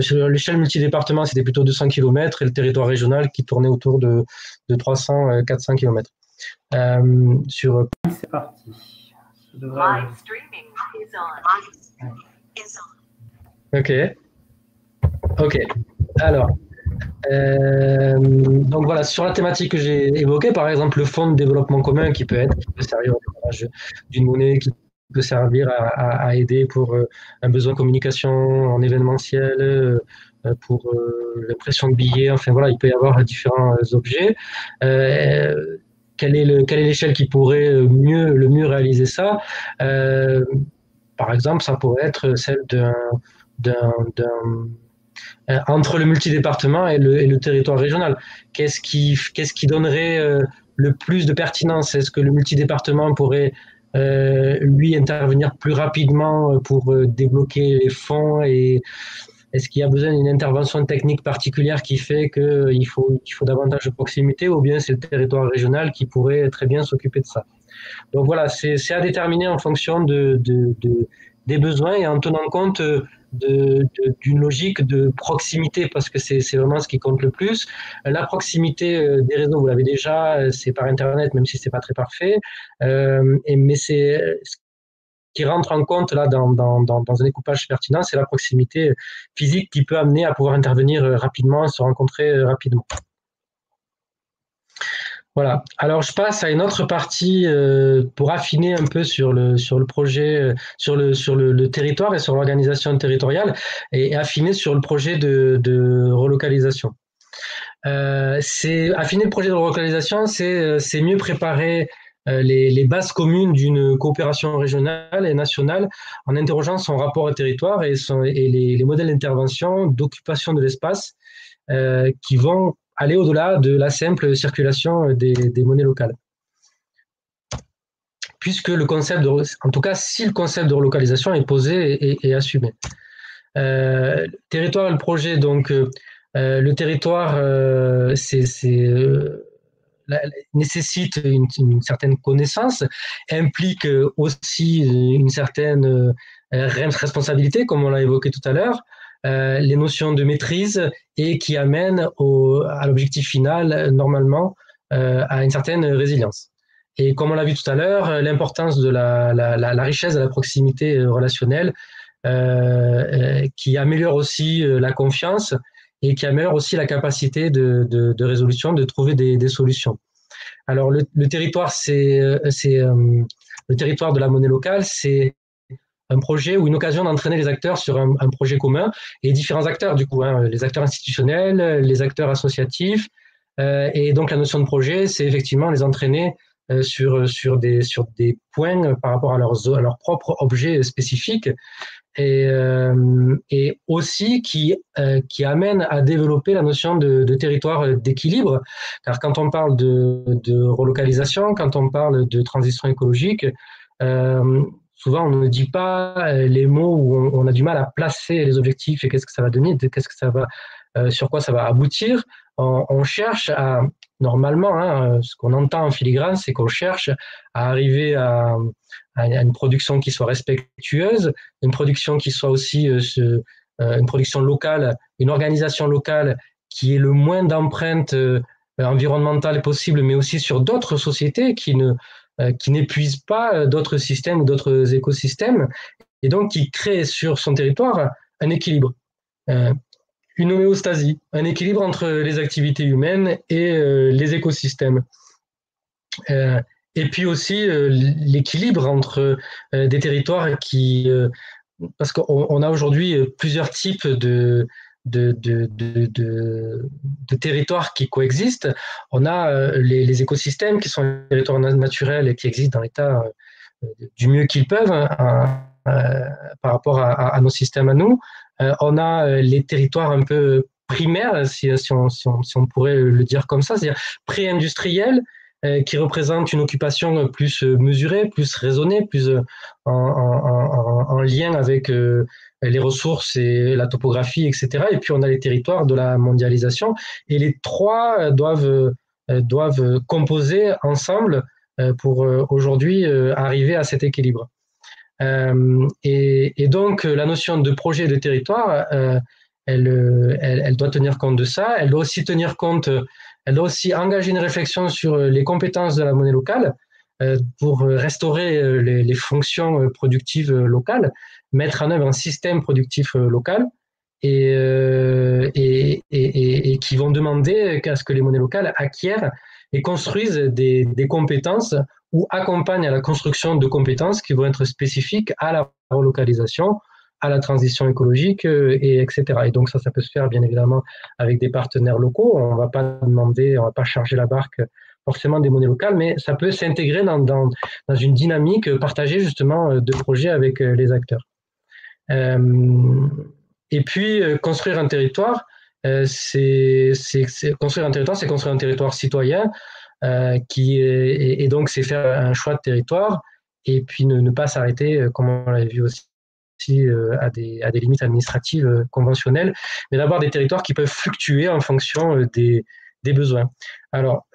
Sur l'échelle multidépartement, c'était plutôt 200 km et le territoire régional qui tournait autour de 300-400 km. C'est parti. Live streaming is on. Ok. Alors, donc voilà, sur la thématique que j'ai évoquée, par exemple, le fonds de développement commun qui peut servir au démarrage d'une monnaie, qui peut servir à aider pour un besoin de communication en événementiel, pour l'impression de billets, enfin voilà, il peut y avoir différents objets. Quelle est l'échelle qui pourrait le mieux réaliser ça? Par exemple, ça pourrait être celle entre le multidépartement et le territoire régional. Qu'est-ce qui donnerait le plus de pertinence? Est-ce que le multidépartement pourrait lui intervenir plus rapidement pour débloquer les fonds et Est-ce qu'il y a besoin d'une intervention technique particulière qui fait qu'il faut davantage de proximité, ou bien c'est le territoire régional qui pourrait très bien s'occuper de ça? Donc voilà, c'est à déterminer en fonction des besoins et en tenant compte d'une logique de proximité, parce que c'est vraiment ce qui compte le plus. La proximité des réseaux, vous l'avez déjà, c'est par Internet, même si c'est pas très parfait, mais c'est ce qui rentre en compte là dans un découpage pertinent, c'est la proximité physique qui peut amener à pouvoir intervenir rapidement, se rencontrer rapidement. Voilà. Alors, je passe à une autre partie pour affiner un peu sur le projet, sur le territoire et sur l'organisation territoriale, et affiner sur le projet de relocalisation. Affiner le projet de relocalisation, c'est mieux préparer les bases communes d'une coopération régionale et nationale en interrogeant son rapport au territoire et les modèles d'intervention, d'occupation de l'espace qui vont aller au-delà de la simple circulation des monnaies locales. Puisque le concept en tout cas, si le concept de relocalisation est posé et assumé. Territoire et le projet, donc le territoire nécessite une certaine connaissance, implique aussi une certaine responsabilité, comme on l'a évoqué tout à l'heure, les notions de maîtrise, et qui amènent à l'objectif final, normalement, à une certaine résilience. Et comme on l'a vu tout à l'heure, l'importance de la richesse de la proximité relationnelle, qui améliore aussi la confiance et qui améliore aussi la capacité de résolution, de trouver des solutions. Alors, le territoire, le territoire de la monnaie locale, c'est un projet ou une occasion d'entraîner les acteurs sur un projet commun, et différents acteurs, du coup, les acteurs institutionnels, les acteurs associatifs. Et donc, la notion de projet, c'est effectivement les entraîner sur des points par rapport à leur propre objet spécifique, et aussi qui amène à développer la notion de territoire d'équilibre, car quand on parle de relocalisation, quand on parle de transition écologique, souvent on ne dit pas les mots, où on a du mal à placer les objectifs et qu'est-ce que ça va donner, qu'est-ce que ça va, sur quoi ça va aboutir. On cherche normalement, ce qu'on entend en filigrane, c'est qu'on cherche à arriver à une production qui soit respectueuse, une production qui soit aussi une production locale, une organisation locale qui ait le moins d'empreintes environnementales possible, mais aussi sur d'autres sociétés qui n'épuisent pas d'autres systèmes ou d'autres écosystèmes, et donc qui crée sur son territoire un équilibre. Une homéostasie, un équilibre entre les activités humaines et les écosystèmes. Et puis aussi l'équilibre entre des territoires parce qu'on a aujourd'hui plusieurs types de territoires qui coexistent. On a les écosystèmes qui sont les territoires naturels et qui existent dans l'état du mieux qu'ils peuvent par rapport à nos systèmes à nous. On a les territoires un peu primaires, si on pourrait le dire comme ça, c'est-à-dire pré-industriels, qui représentent une occupation plus mesurée, plus raisonnée, plus en lien avec les ressources et la topographie, etc. Et puis on a les territoires de la mondialisation, et les trois doivent composer ensemble pour aujourd'hui arriver à cet équilibre. Et donc la notion de projet de territoire, elle doit tenir compte de ça. Elle doit aussi engager une réflexion sur les compétences de la monnaie locale pour restaurer les fonctions productives locales, mettre en œuvre un système productif local, et qui vont demander à ce que les monnaies locales acquièrent et construisent des compétences, ou accompagnent à la construction de compétences qui vont être spécifiques à la relocalisation, à la transition écologique, etc. Et donc ça peut se faire bien évidemment avec des partenaires locaux. On va pas charger la barque forcément des monnaies locales, mais ça peut s'intégrer dans une dynamique partagée justement de projets avec les acteurs. Et puis construire un territoire, c'est construire un territoire citoyen, et donc c'est faire un choix de territoire, et puis ne pas s'arrêter, comme on l'a vu aussi aussi à des limites administratives conventionnelles, mais d'avoir des territoires qui peuvent fluctuer en fonction des besoins. Alors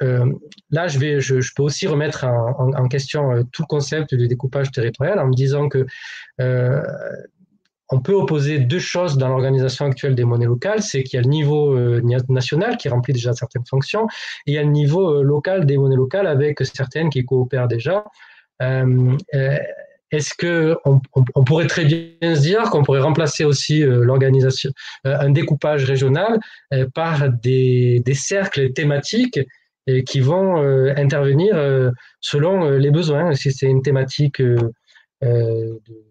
là, je peux aussi remettre en question tout le concept du découpage territorial en me disant que on peut opposer deux choses dans l'organisation actuelle des monnaies locales, c'est qu'il y a le niveau national qui remplit déjà certaines fonctions, et il y a le niveau local des monnaies locales avec certaines qui coopèrent déjà. Est-ce qu'on pourrait très bien se dire qu'on pourrait remplacer aussi l'organisation, un découpage régional par des cercles thématiques qui vont intervenir selon les besoins. Si c'est une thématique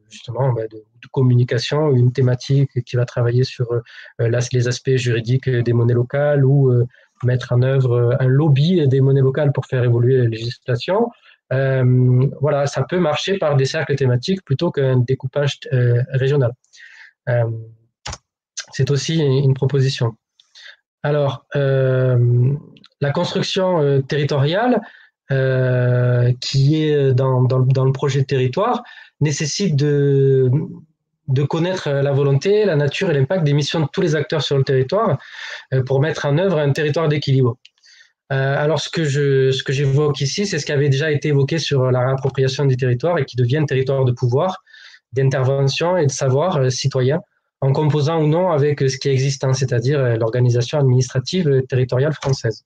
justement de communication, une thématique qui va travailler sur les aspects juridiques des monnaies locales ou mettre en œuvre un lobby des monnaies locales pour faire évoluer la législation. Voilà, ça peut marcher par des cercles thématiques plutôt qu'un découpage régional. C'est aussi une proposition. Alors, la construction territoriale qui est dans le projet de territoire nécessite de connaître la volonté, la nature et l'impact des missions de tous les acteurs sur le territoire pour mettre en œuvre un territoire d'équilibre. Alors, ce que j'évoque ici, c'est ce qui avait déjà été évoqué sur la réappropriation du territoire et qui devient un territoire de pouvoir, d'intervention et de savoir citoyen, en composant ou non avec ce qui est existant, c'est-à-dire l'organisation administrative territoriale française.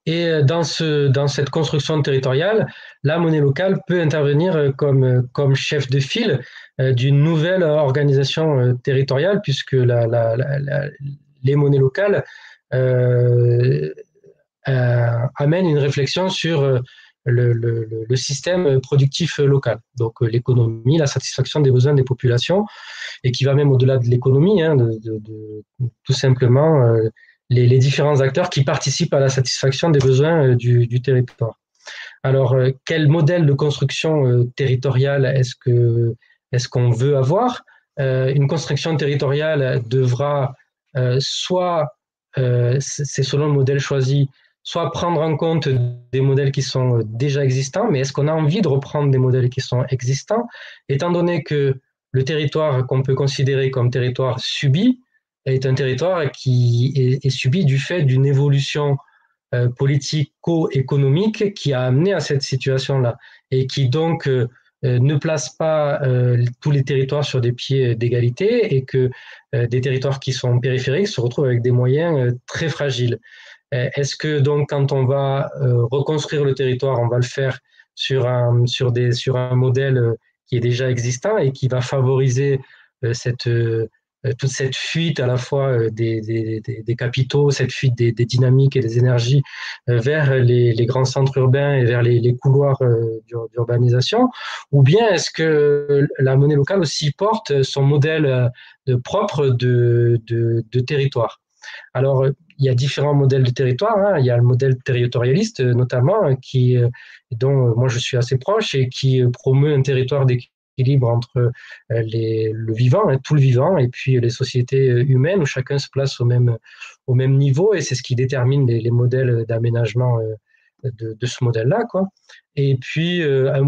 Et dans cette construction territoriale, la monnaie locale peut intervenir comme chef de file d'une nouvelle organisation territoriale, puisque les monnaies locales amènent une réflexion sur le système productif local, donc l'économie, la satisfaction des besoins des populations, et qui va même au-delà de l'économie, tout simplement les différents acteurs qui participent à la satisfaction des besoins du territoire. Alors, quel modèle de construction territoriale est-ce qu'on veut avoir? Une construction territoriale devra soit, c'est selon le modèle choisi, soit prendre en compte des modèles qui sont déjà existants, mais est-ce qu'on a envie de reprendre des modèles qui sont existants, étant donné que le territoire qu'on peut considérer comme territoire subi est un territoire qui est subi du fait d'une évolution politico-économique qui a amené à cette situation-là et qui donc ne place pas tous les territoires sur des pieds d'égalité et que des territoires qui sont périphériques se retrouvent avec des moyens très fragiles. Est-ce que donc quand on va reconstruire le territoire, on va le faire sur un modèle qui est déjà existant et qui va favoriser toute cette fuite à la fois des capitaux, cette fuite des dynamiques et des énergies vers les grands centres urbains et vers les couloirs d'urbanisation, ou bien est-ce que la monnaie locale aussi porte son modèle propre de territoire? Alors, il y a différents modèles de territoire. Il y a le modèle territorialiste, notamment, dont moi je suis assez proche et qui promeut un territoire d'équilibre entre le vivant, tout le vivant, et puis les sociétés humaines où chacun se place au même niveau, et c'est ce qui détermine les modèles d'aménagement de ce modèle-là, quoi. Et puis,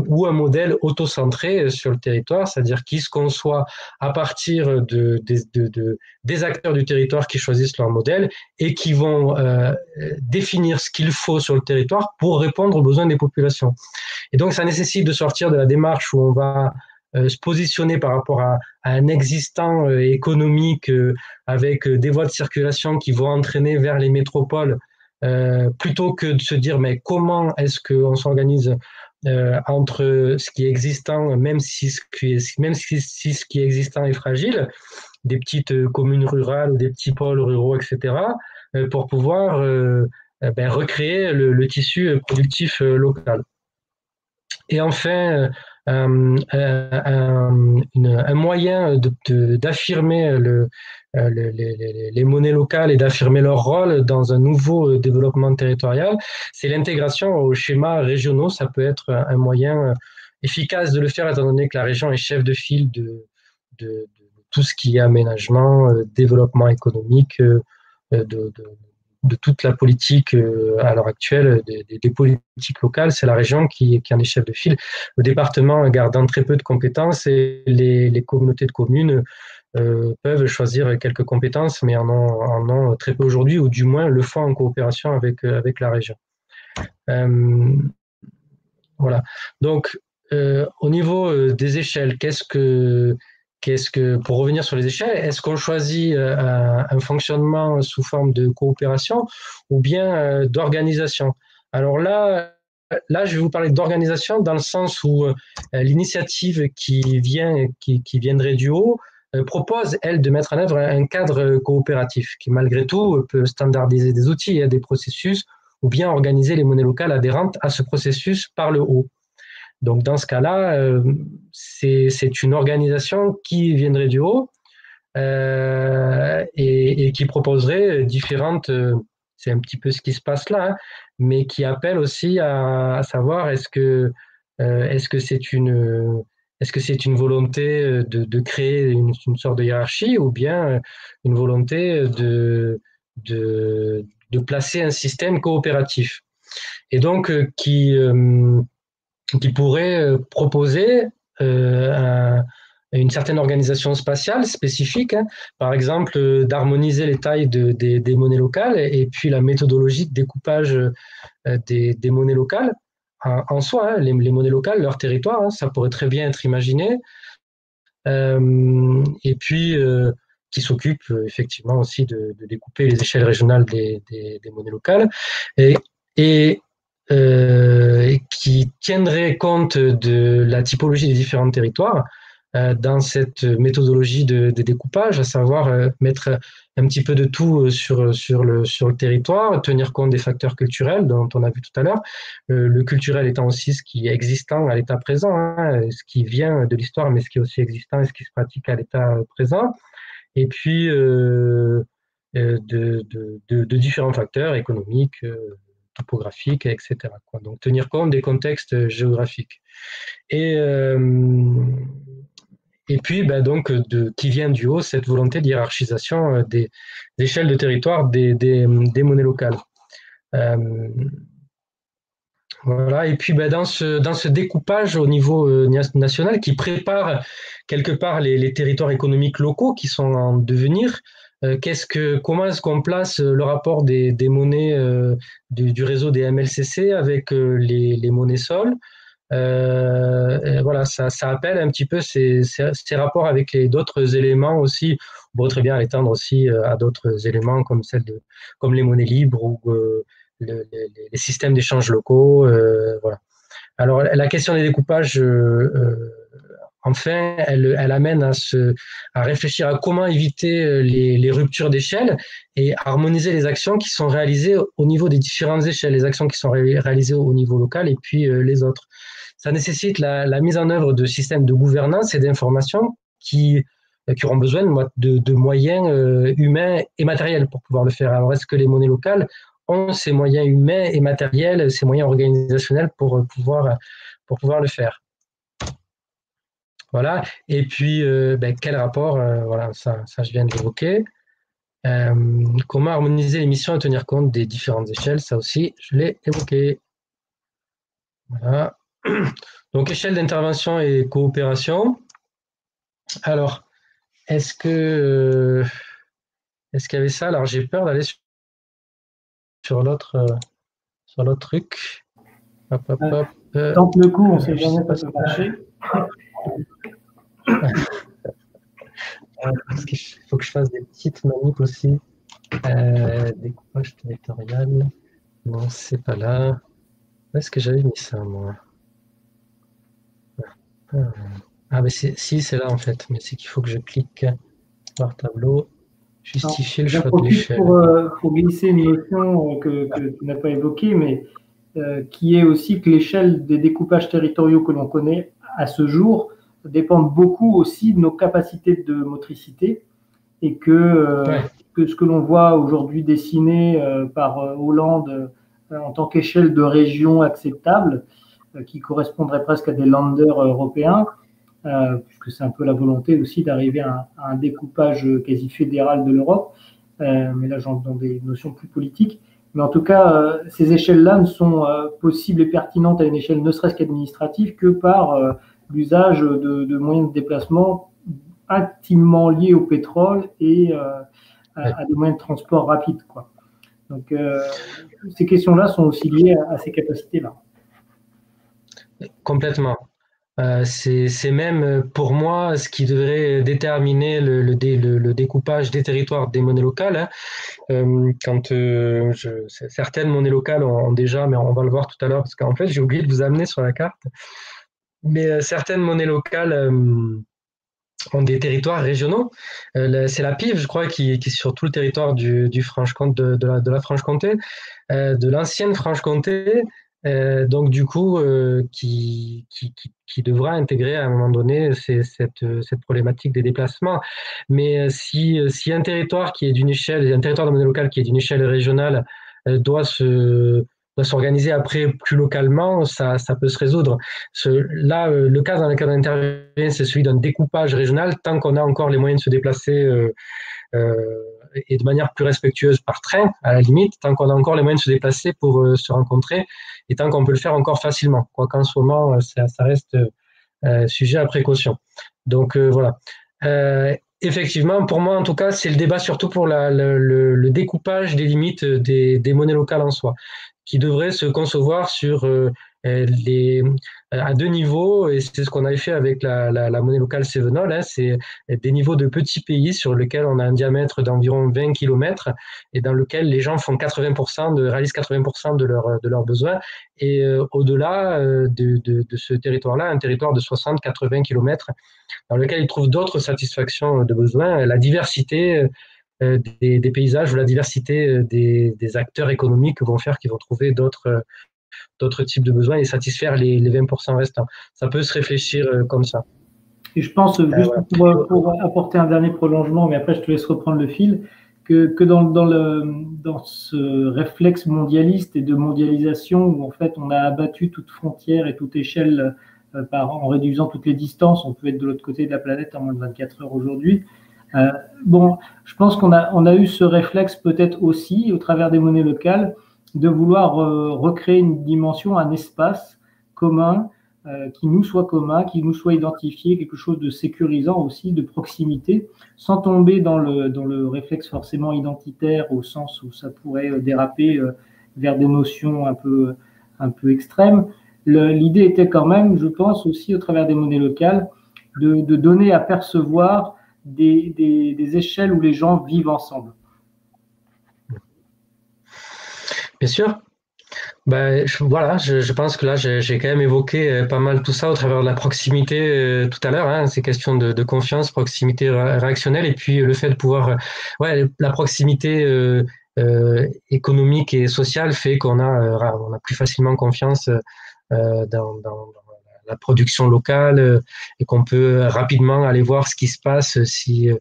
ou un modèle auto-centré sur le territoire, c'est-à-dire qui se conçoit à partir des acteurs du territoire qui choisissent leur modèle et qui vont définir ce qu'il faut sur le territoire pour répondre aux besoins des populations. Et donc, ça nécessite de sortir de la démarche où on va se positionner par rapport à un existant économique avec des voies de circulation qui vont entraîner vers les métropoles, plutôt que de se dire mais comment est-ce qu'on s'organise entre ce qui est existant, même si ce qui est existant est fragile, des petites communes rurales ou des petits pôles ruraux, etc., pour pouvoir recréer le tissu productif local. Et enfin, un moyen d'affirmer les monnaies locales et d'affirmer leur rôle dans un nouveau développement territorial, c'est l'intégration aux schémas régionaux. Ça peut être un moyen efficace de le faire, étant donné que la région est chef de file de tout ce qui est aménagement, développement économique, de toute la politique à l'heure actuelle, des politiques locales, c'est la région qui en est chef de file. Le département gardant très peu de compétences et les communautés de communes peuvent choisir quelques compétences, mais en ont très peu aujourd'hui, ou du moins le font en coopération avec la région. Voilà. Donc, au niveau des échelles, pour revenir sur les échelles, est-ce qu'on choisit un fonctionnement sous forme de coopération ou bien d'organisation? Alors là, je vais vous parler d'organisation dans le sens où l'initiative qui viendrait du haut propose, elle, de mettre en œuvre un cadre coopératif qui, malgré tout, peut standardiser des outils et des processus ou bien organiser les monnaies locales adhérentes à ce processus par le haut. Donc, dans ce cas-là, c'est une organisation qui viendrait du haut et qui proposerait différentes... c'est un petit peu ce qui se passe là, hein, mais qui appelle aussi à savoir est-ce que c'est une volonté de créer une sorte de hiérarchie ou bien une volonté de placer un système coopératif. Et donc, qui pourrait proposer une certaine organisation spatiale spécifique, hein, par exemple d'harmoniser les tailles des monnaies locales et puis la méthodologie de découpage des monnaies locales en soi, hein, les monnaies locales, leur territoire, hein, ça pourrait très bien être imaginé, et puis qui s'occupe effectivement aussi de découper les échelles régionales des monnaies locales et qui tiendrait compte de la typologie des différents territoires dans cette méthodologie de découpage, à savoir mettre un petit peu de tout sur le territoire, tenir compte des facteurs culturels dont on a vu tout à l'heure, le culturel étant aussi ce qui est existant à l'état présent, hein, ce qui vient de l'histoire, mais ce qui est aussi existant et ce qui se pratique à l'état présent, et puis de différents facteurs économiques, topographiques, etc. Donc tenir compte des contextes géographiques. Et puis, donc, qui vient du haut, cette volonté de hiérarchisation des échelles de territoire des monnaies locales. Voilà. Et puis, dans ce découpage au niveau national qui prépare quelque part les territoires économiques locaux qui sont en devenir, comment est-ce qu'on place le rapport des monnaies du réseau des MLCC avec les monnaies sol? Voilà, ça appelle un petit peu ces rapports avec d'autres éléments aussi. On pourrait très bien l'étendre aussi à d'autres éléments comme les monnaies libres ou les systèmes d'échange locaux. Voilà. Alors, la question des découpages, enfin, elle amène à réfléchir à comment éviter les ruptures d'échelle et harmoniser les actions qui sont réalisées au niveau des différentes échelles, les actions qui sont réalisées au niveau local et puis les autres. Ça nécessite la mise en œuvre de systèmes de gouvernance et d'information qui auront besoin de moyens humains et matériels pour pouvoir le faire. Alors, est-ce que les monnaies locales ont ces moyens humains et matériels, ces moyens organisationnels pour pouvoir le faire? Voilà. Et puis, quel rapport, voilà, ça je viens de l'évoquer. Comment harmoniser les missions et tenir compte des différentes échelles, ça aussi, je l'ai évoqué. Voilà. Donc, échelle d'intervention et coopération. Alors, est-ce qu'il y avait ça? Alors, j'ai peur d'aller sur l'autre truc. Hop, hop, hop. Tente le coup, on ne sait jamais, ça peut marcher. Parce qu'il faut que je fasse des petites manips aussi. Découpage territorial. Non, c'est pas là. Où est-ce que j'avais mis ça, moi? Ah, mais si, c'est là en fait. Mais c'est qu'il faut que je clique par tableau, justifier le choix de l'échelle. Pour glisser une notion que tu n'as pas évoquée, mais qui est aussi que l'échelle des découpages territoriaux que l'on connaît à ce jour dépendent beaucoup aussi de nos capacités de motricité et que ce que l'on voit aujourd'hui dessiné par Hollande en tant qu'échelle de région acceptable, qui correspondrait presque à des landers européens, puisque c'est un peu la volonté aussi d'arriver à un découpage quasi fédéral de l'Europe. mais là j'entre dans des notions plus politiques. Mais en tout cas, ces échelles-là ne sont possibles et pertinentes à une échelle ne serait-ce qu'administrative que par l'usage de moyens de déplacement intimement liés au pétrole et à des moyens de transport rapides, quoi. Donc, ces questions-là sont aussi liées à ces capacités-là. Complètement. C'est même pour moi ce qui devrait déterminer le découpage des territoires des monnaies locales, hein. Quand certaines monnaies locales ont déjà, mais on va le voir tout à l'heure, parce qu'en fait j'ai oublié de vous amener sur la carte, mais certaines monnaies locales ont des territoires régionaux. C'est la PIV, je crois, qui est sur tout le territoire du Franche-Comté, de la Franche-Comté, de l'ancienne Franche-Comté, donc du coup, qui devra intégrer à un moment donné cette problématique des déplacements. Mais si un territoire qui est d'une échelle, un territoire de monnaie locale qui est d'une échelle régionale doit s'organiser après plus localement, ça peut se résoudre. Là, le cas dans lequel on intervient, c'est celui d'un découpage régional, tant qu'on a encore les moyens de se déplacer et de manière plus respectueuse par train, à la limite, tant qu'on a encore les moyens de se déplacer pour se rencontrer, et tant qu'on peut le faire encore facilement. Quoi qu'en ce moment, ça reste sujet à précaution. Donc voilà. Effectivement, pour moi, en tout cas, c'est le débat surtout pour le découpage des limites des monnaies locales en soi, qui devrait se concevoir sur à deux niveaux, et c'est ce qu'on avait fait avec la monnaie locale Sevenol, hein, c'est des niveaux de petits pays sur lesquels on a un diamètre d'environ 20 km et dans lequel les gens font 80% réalisent 80% de leurs besoins, et au-delà de ce territoire-là, un territoire de 60-80 km dans lequel ils trouvent d'autres satisfactions de besoins, la diversité des paysages ou la diversité des acteurs économiques vont faire qu'ils vont trouver d'autres types de besoins et satisfaire les 20% restants. Ça peut se réfléchir comme ça. Et je pense, juste voilà. pour apporter un dernier prolongement, mais après je te laisse reprendre le fil, que dans ce réflexe mondialiste et de mondialisation où en fait on a abattu toute frontière et toute échelle en réduisant toutes les distances, on peut être de l'autre côté de la planète en moins de 24 heures aujourd'hui. Bon, je pense qu'on a eu ce réflexe peut-être aussi au travers des monnaies locales de vouloir recréer une dimension, un espace commun qui nous soit commun, qui nous soit identifié, quelque chose de sécurisant aussi, de proximité, sans tomber dans le réflexe forcément identitaire au sens où ça pourrait déraper vers des notions un peu extrêmes. L'idée était quand même, je pense aussi au travers des monnaies locales, de donner à percevoir des échelles où les gens vivent ensemble. Bien sûr. Ben, voilà, je pense que là, j'ai quand même évoqué pas mal tout ça au travers de la proximité tout à l'heure, hein, ces questions de confiance, proximité réactionnelle, et puis le fait de pouvoir, ouais, la proximité économique et sociale fait qu'on a plus facilement confiance dans la production locale et qu'on peut rapidement aller voir ce qui se passe s'il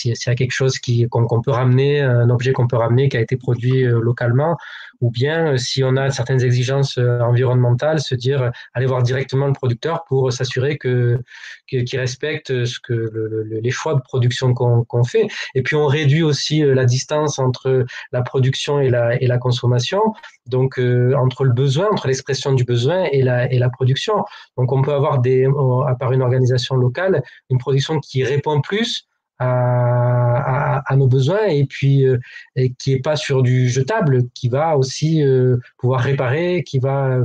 y a quelque chose qu'on peut ramener, un objet qu'on peut ramener qui a été produit localement, ou bien si on a certaines exigences environnementales, se dire aller voir directement le producteur pour s'assurer qu'il respecte les choix de production qu'on fait. Et puis on réduit aussi la distance entre la production et la consommation, donc entre le besoin, entre l'expression du besoin et la production. Donc on peut avoir à part une organisation locale, une production qui répond plus à nos besoins, et puis et qui est pas sur du jetable, qui va aussi pouvoir réparer, qui va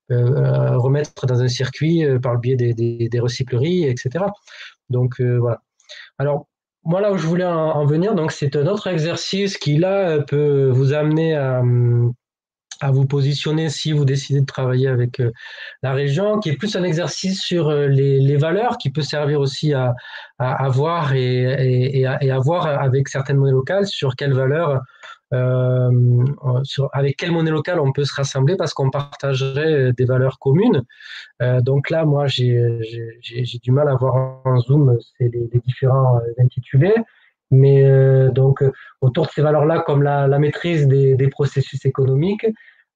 remettre dans un circuit par le biais des recycleries, etc. Donc voilà. Alors moi là où je voulais en venir, donc c'est un autre exercice qui là peut vous amener à vous positionner si vous décidez de travailler avec la région, qui est plus un exercice sur les valeurs, qui peut servir aussi à voir et à voir avec certaines monnaies locales sur quelles valeurs, avec quelle monnaie locale on peut se rassembler parce qu'on partagerait des valeurs communes. Donc là, moi, j'ai du mal à voir en zoom les différents intitulés. Mais donc, autour de ces valeurs-là, comme la maîtrise des processus économiques,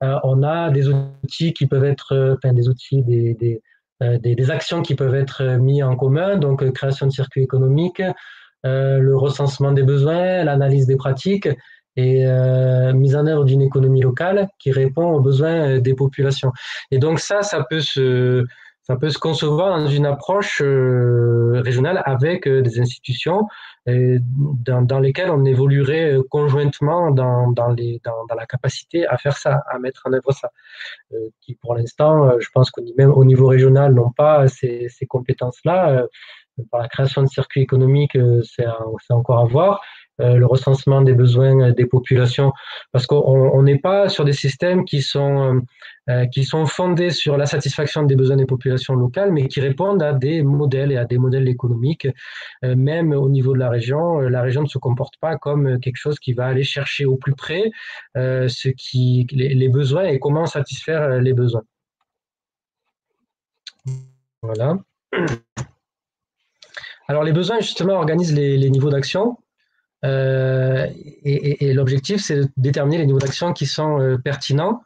on a des outils qui peuvent être, des outils, des actions qui peuvent être mis en commun, donc création de circuits économiques, le recensement des besoins, l'analyse des pratiques et mise en œuvre d'une économie locale qui répond aux besoins des populations. Et donc ça peut se concevoir dans une approche régionale avec des institutions dans lesquelles on évoluerait conjointement dans la capacité à faire ça, à mettre en œuvre ça. Qui pour l'instant, je pense même au niveau régional, n'ont pas ces compétences-là. Par la création de circuits économiques, c'est encore à voir. Le recensement des besoins des populations, parce qu'on n'est pas sur des systèmes qui sont fondés sur la satisfaction des besoins des populations locales, mais qui répondent à des modèles et à des modèles économiques. Même au niveau de la région ne se comporte pas comme quelque chose qui va aller chercher au plus près les besoins et comment satisfaire les besoins. Voilà. Alors les besoins, justement, organisent les niveaux d'action. Et l'objectif, c'est de déterminer les niveaux d'action qui sont pertinents,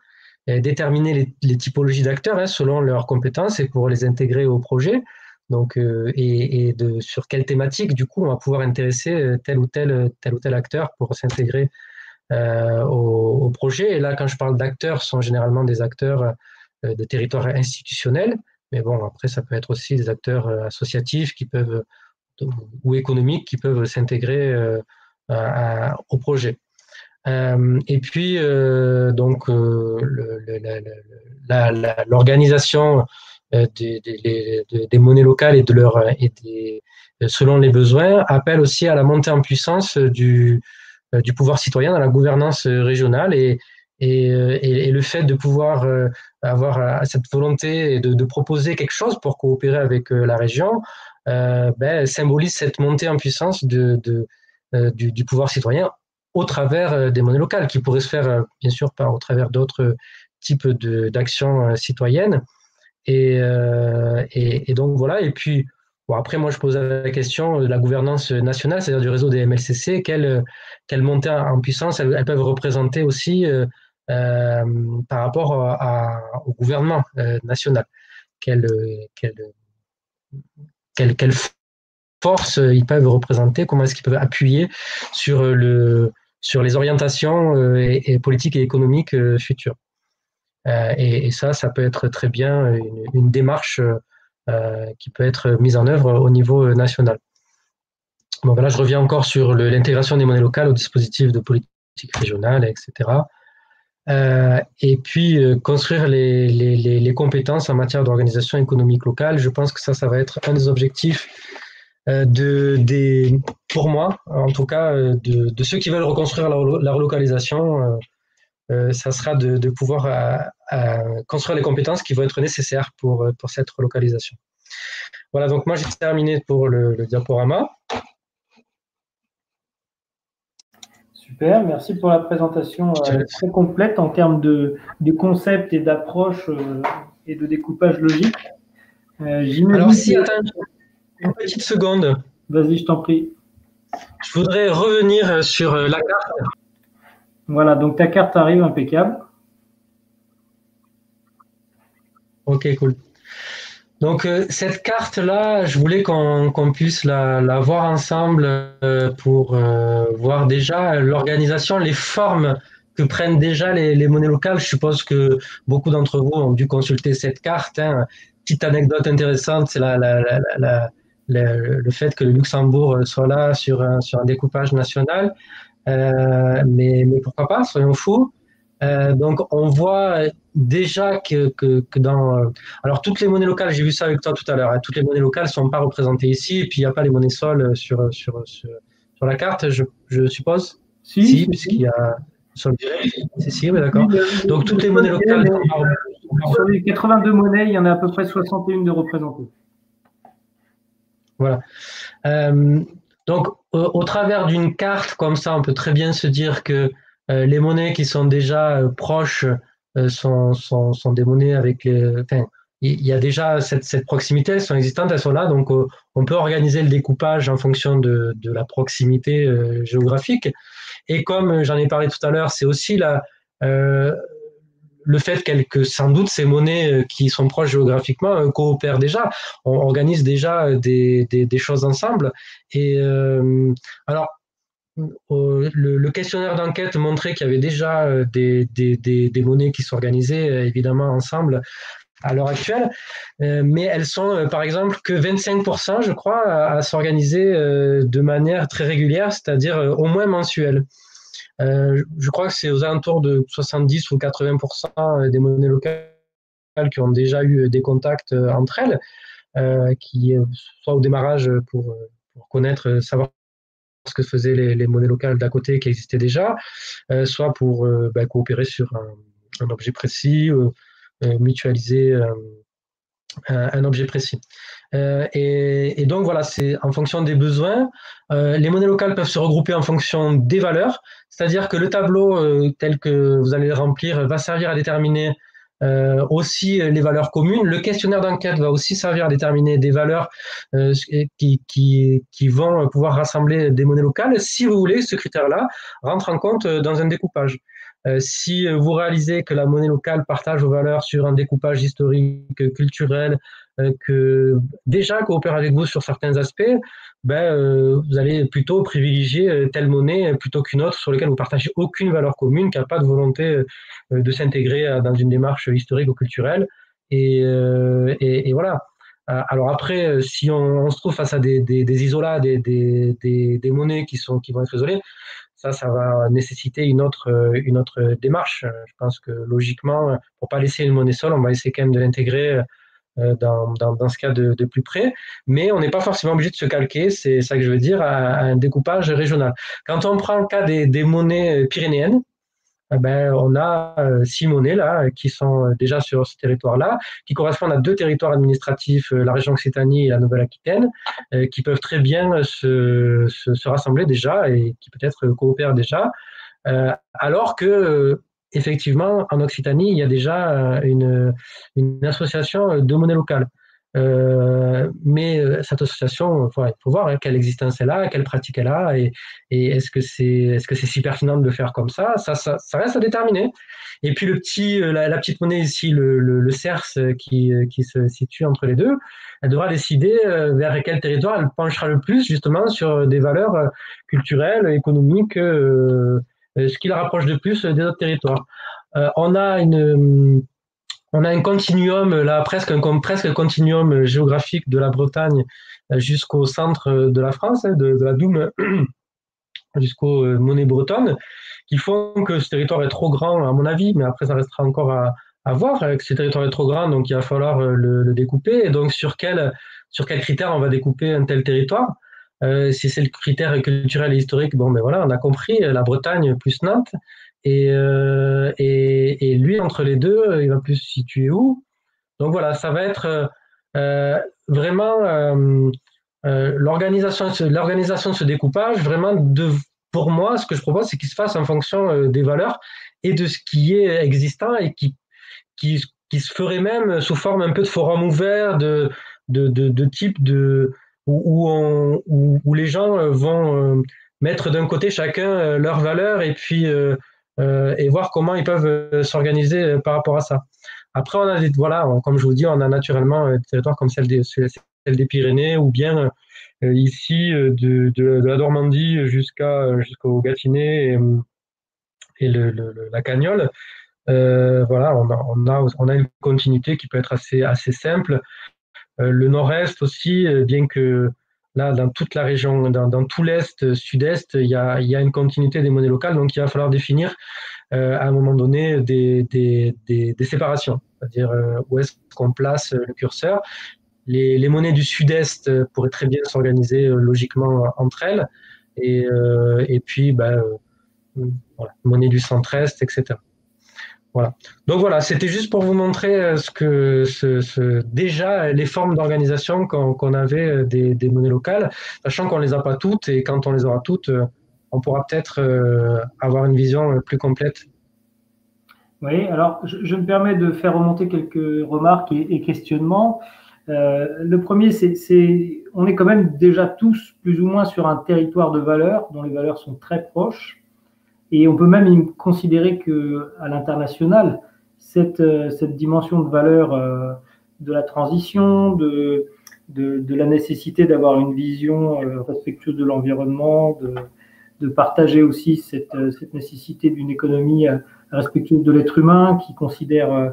et déterminer les typologies d'acteurs selon leurs compétences et pour les intégrer au projet. Donc, sur quelle thématique, du coup, on va pouvoir intéresser tel ou tel acteur pour s'intégrer au projet. Et là, quand je parle d'acteurs, ce sont généralement des acteurs de territoire institutionnel, mais bon, après, ça peut être aussi des acteurs associatifs ou économiques qui peuvent s'intégrer au projet. Et puis, donc, l'organisation des monnaies locales selon les besoins appelle aussi à la montée en puissance du pouvoir citoyen dans la gouvernance régionale et le fait de pouvoir avoir cette volonté de proposer quelque chose pour coopérer avec la région symbolise cette montée en puissance du pouvoir citoyen au travers des monnaies locales, qui pourraient se faire, bien sûr, au travers d'autres types d'actions citoyennes. Et donc, voilà. Et puis, bon, après, moi, je pose la question de la gouvernance nationale, c'est-à-dire du réseau des MLCC. Quelle montée en puissance elles peuvent représenter aussi par rapport au gouvernement national? Quelle force ils peuvent représenter, comment est-ce qu'ils peuvent appuyer sur les orientations et politiques et économiques futures. Et ça peut être très bien une démarche qui peut être mise en œuvre au niveau national. Bon, là, je reviens encore sur l'intégration des monnaies locales au dispositif de politique régionale, etc. Et puis, construire les compétences en matière d'organisation économique locale. Je pense que ça va être un des objectifs pour moi, en tout cas, de ceux qui veulent reconstruire la relocalisation, ça sera de pouvoir construire les compétences qui vont être nécessaires pour cette relocalisation. Voilà, donc moi j'ai terminé pour le diaporama. Super, merci pour la présentation très complète en termes de concepts et d'approche et de découpage logique. Alors si, attends une petite seconde. Vas-y, je t'en prie. Je voudrais revenir sur la carte. Voilà, donc ta carte arrive, impeccable. Ok, cool. Donc cette carte-là, je voulais qu'on puisse la voir ensemble pour voir déjà l'organisation, les formes que prennent déjà les monnaies locales. Je suppose que beaucoup d'entre vous ont dû consulter cette carte. Petite anecdote intéressante, c'est le fait que le Luxembourg soit là sur un découpage national. Mais pourquoi pas, soyons fous. Donc on voit déjà que dans... alors toutes les monnaies locales, j'ai vu ça avec toi tout à l'heure, toutes les monnaies locales ne sont pas représentées ici, et puis il n'y a pas les monnaies sols sur la carte, je suppose. Si, puisqu'il y a sol direct. Si, oui, d'accord. Donc toutes les monnaies locales... Sur les 82 monnaies, il y en a à peu près 61 de représentées. Voilà. Donc, au travers d'une carte comme ça, on peut très bien se dire que les monnaies qui sont déjà proches sont des monnaies avec il y a déjà cette proximité, elles sont existantes, elles sont là, donc on peut organiser le découpage en fonction de la proximité géographique. Et comme j'en ai parlé tout à l'heure, c'est aussi le fait que sans doute ces monnaies qui sont proches géographiquement coopèrent déjà, on organise déjà des choses ensemble. Et alors, le questionnaire d'enquête montrait qu'il y avait déjà des monnaies qui s'organisaient évidemment ensemble à l'heure actuelle, mais elles sont par exemple que 25%, je crois, à s'organiser de manière très régulière, c'est-à-dire au moins mensuelle. Je crois que c'est aux alentours de 70 ou 80% des monnaies locales qui ont déjà eu des contacts entre elles, qui soit au démarrage pour connaître, savoir ce que faisaient les monnaies locales d'à côté qui existaient déjà, soit pour coopérer sur un objet précis, mutualiser un objet précis. Et donc voilà, c'est en fonction des besoins. Les monnaies locales peuvent se regrouper en fonction des valeurs, c'est-à-dire que le tableau tel que vous allez le remplir va servir à déterminer aussi les valeurs communes. Le questionnaire d'enquête va aussi servir à déterminer des valeurs qui vont pouvoir rassembler des monnaies locales. Si vous voulez, ce critère-là rentre en compte dans un découpage. Si vous réalisez que la monnaie locale partage vos valeurs sur un découpage historique, culturel, que déjà coopère avec vous sur certains aspects, vous allez plutôt privilégier telle monnaie plutôt qu'une autre sur laquelle vous partagez aucune valeur commune, qui n'a pas de volonté de s'intégrer dans une démarche historique ou culturelle. Et voilà. Alors après, si on se trouve face à des isolats, des monnaies qui vont être isolées, ça va nécessiter une autre démarche. Je pense que logiquement, pour pas laisser une monnaie seule, on va essayer quand même de l'intégrer dans ce cas de plus près, mais on n'est pas forcément obligé de se calquer, c'est ça que je veux dire, à un découpage régional. Quand on prend le cas des monnaies pyrénéennes, on a 6 monnaies là qui sont déjà sur ce territoire-là, qui correspondent à 2 territoires administratifs, la région Occitanie et la Nouvelle-Aquitaine, qui peuvent très bien se rassembler déjà et qui peut-être coopèrent déjà, alors que effectivement en Occitanie il y a déjà une association de monnaie locale. Mais cette association, il faut voir quelle existence elle a, quelle pratique elle a, et est-ce que c'est si pertinent de le faire comme ça reste à déterminer. Et puis la petite monnaie ici, le CERS qui se situe entre les deux, elle devra décider vers quel territoire elle penchera le plus justement sur des valeurs culturelles, économiques, ce qui la rapproche de plus des autres territoires. On a un continuum, là, presque un continuum géographique de la Bretagne jusqu'au centre de la France, de la Doum jusqu'aux monnaies bretonnes, qui font que ce territoire est trop grand, à mon avis, mais après, ça restera encore à voir. Que ce territoire est trop grand, donc il va falloir le découper. Et donc, sur quel critère on va découper un tel territoire? Si c'est le critère culturel et historique, bon, ben voilà, on a compris, la Bretagne plus Nantes. Et lui, entre les deux, il va plus se situer où? Donc voilà, ça va être vraiment l'organisation de ce découpage, vraiment pour moi, ce que je propose, c'est qu'il se fasse en fonction des valeurs et de ce qui est existant et qui se ferait même sous forme un peu de forum ouvert, de type où les gens vont mettre d'un côté chacun leurs valeurs et puis et voir comment ils peuvent s'organiser par rapport à ça. Après, comme je vous dis, on a naturellement des territoires comme celle des Pyrénées ou bien ici de la Normandie jusqu'au Gâtinais et la Cagnole. Voilà, on a une continuité qui peut être assez simple. Le nord-est aussi, bien que là, dans toute la région, dans tout l'est, sud-est, il y a une continuité des monnaies locales, donc il va falloir définir à un moment donné des séparations, c'est-à-dire où est-ce qu'on place le curseur. Les monnaies du sud-est pourraient très bien s'organiser logiquement entre elles, et puis voilà, monnaie du centre-est, etc. Voilà. Donc voilà, c'était juste pour vous montrer déjà les formes d'organisation qu'on avait des monnaies locales, sachant qu'on les a pas toutes, et quand on les aura toutes, on pourra peut-être avoir une vision plus complète. Oui, alors je me permets de faire remonter quelques remarques et questionnements. Le premier, on est quand même déjà tous plus ou moins sur un territoire de valeurs dont les valeurs sont très proches. Et on peut même considérer qu'à l'international, cette dimension de valeur de la transition, de la nécessité d'avoir une vision respectueuse de l'environnement, de partager aussi cette nécessité d'une économie respectueuse de l'être humain qui considère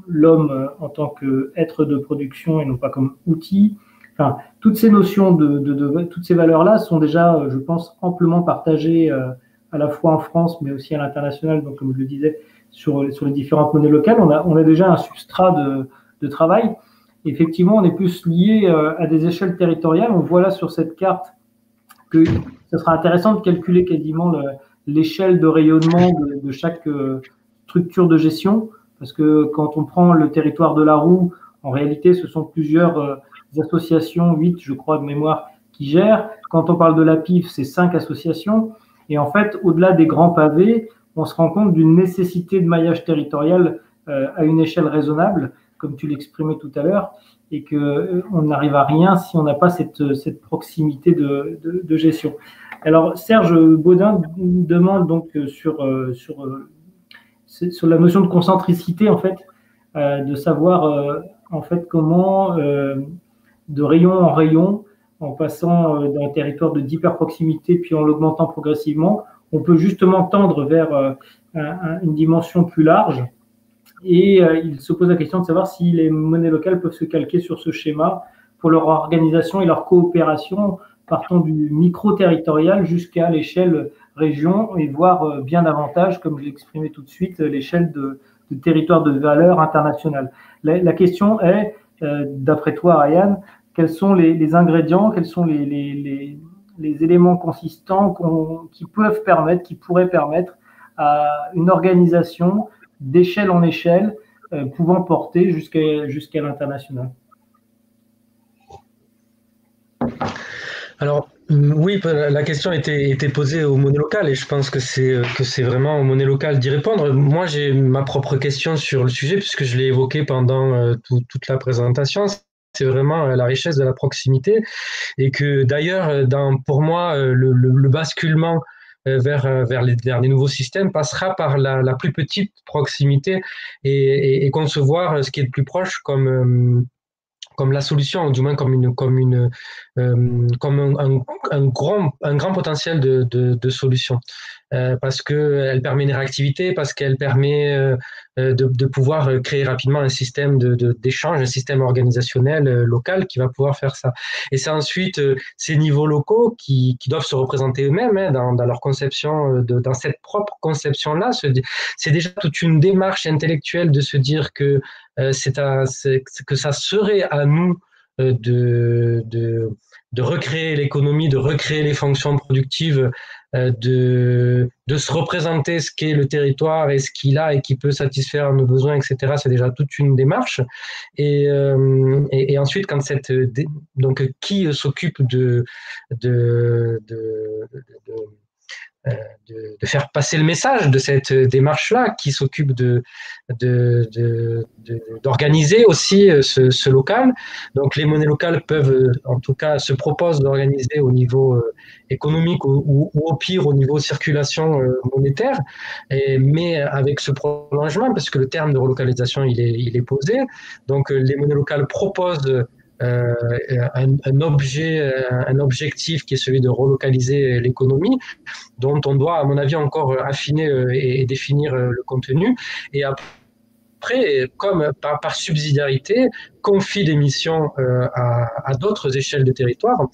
l'homme en tant qu'être de production et non pas comme outil. Enfin, toutes ces notions toutes ces valeurs-là sont déjà, je pense, amplement partagées à la fois en France, mais aussi à l'international. Donc, comme je le disais, sur les différentes monnaies locales, on a déjà un substrat de travail. Effectivement, on est plus lié à des échelles territoriales. On voit là sur cette carte que ce sera intéressant de calculer quasiment l'échelle de rayonnement de chaque structure de gestion, parce que quand on prend le territoire de la Roue, en réalité, ce sont plusieurs associations, 8, je crois, de mémoire, qui gèrent. Quand on parle de la PIF, c'est 5 associations. Et en fait, au-delà des grands pavés, on se rend compte d'une nécessité de maillage territorial à une échelle raisonnable, comme tu l'exprimais tout à l'heure, et qu'on n'arrive à rien si on n'a pas cette proximité de gestion. Alors, Serge Baudin demande donc sur la notion de concentricité, en fait, de savoir en fait comment, de rayon en rayon, en passant d'un territoire d'hyperproximité puis en l'augmentant progressivement, on peut justement tendre vers une dimension plus large. Et il se pose la question de savoir si les monnaies locales peuvent se calquer sur ce schéma pour leur organisation et leur coopération, partant du micro-territorial jusqu'à l'échelle région et voire bien davantage, comme je l'exprimais tout de suite, l'échelle de territoire de valeur internationale. La question est, d'après toi, Ryan, quels sont les ingrédients, quels sont les éléments consistants qui pourraient permettre à une organisation d'échelle en échelle, pouvant porter jusqu'à l'international. Alors, oui, la question était posée aux monnaies locales et je pense que c'est vraiment aux monnaies locales d'y répondre. Moi, j'ai ma propre question sur le sujet puisque je l'ai évoqué pendant toute la présentation. C'est vraiment la richesse de la proximité et que d'ailleurs, pour moi, le basculement vers les nouveaux systèmes passera par la plus petite proximité et concevoir ce qui est le plus proche comme la solution, ou du moins comme un grand potentiel de solution. Parce qu'elle permet une réactivité, parce qu'elle permet de pouvoir créer rapidement un système d'échange, un système organisationnel local qui va pouvoir faire ça. Et c'est ensuite ces niveaux locaux qui doivent se représenter eux-mêmes dans leur conception, dans cette propre conception-là. C'est déjà toute une démarche intellectuelle de se dire que que ça serait à nous de recréer l'économie, de recréer les fonctions productives, de se représenter ce qu'est le territoire et ce qu'il a et qui peut satisfaire nos besoins, etc. C'est déjà toute une démarche. Et ensuite, donc qui s'occupe de faire passer le message de cette démarche-là, qui s'occupe d'organiser aussi ce local. Donc les monnaies locales peuvent, en tout cas, se proposent d'organiser au niveau économique ou au pire au niveau circulation monétaire, mais avec ce prolongement, parce que le terme de relocalisation, il est posé. Donc les monnaies locales proposent un objectif qui est celui de relocaliser l'économie, dont on doit, à mon avis, encore affiner et définir le contenu. Et après, comme par subsidiarité, confie des missions à d'autres échelles de territoire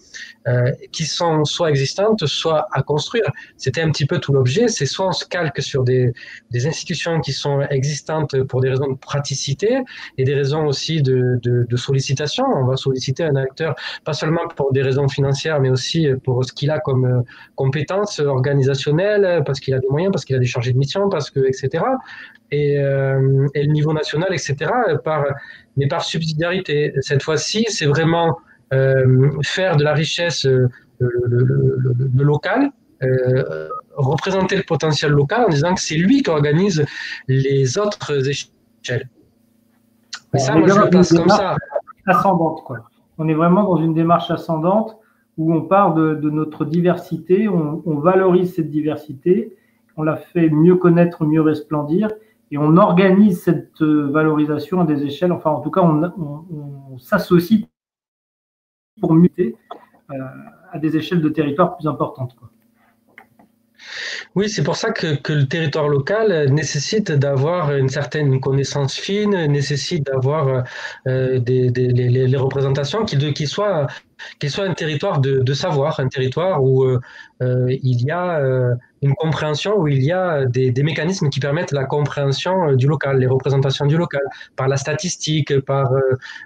qui sont soit existantes, soit à construire. C'était un petit peu tout l'objet. C'est soit on se calque sur des institutions qui sont existantes pour des raisons de praticité et des raisons aussi de sollicitation. On va solliciter un acteur, pas seulement pour des raisons financières, mais aussi pour ce qu'il a comme compétences organisationnelles, parce qu'il a des moyens, parce qu'il a des chargés de mission, etc. Et le niveau national, etc. Mais par subsidiarité. Cette fois-ci, c'est vraiment faire de la richesse le local, représenter le potentiel local en disant que c'est lui qui organise les autres échelles. Mais ça, moi, je le place comme ça. Ascendante, quoi. On est vraiment dans une démarche ascendante où on part de notre diversité, on valorise cette diversité, on la fait mieux connaître, mieux resplendir, et on organise cette valorisation à des échelles, enfin en tout cas on s'associe pour muter à des échelles de territoire plus importantes, quoi. Oui, c'est pour ça que le territoire local nécessite d'avoir une certaine connaissance fine, nécessite d'avoir les représentations qu'il soit un territoire de savoir, un territoire où il y a une compréhension, où il y a des mécanismes qui permettent la compréhension du local, les représentations du local, par la statistique, par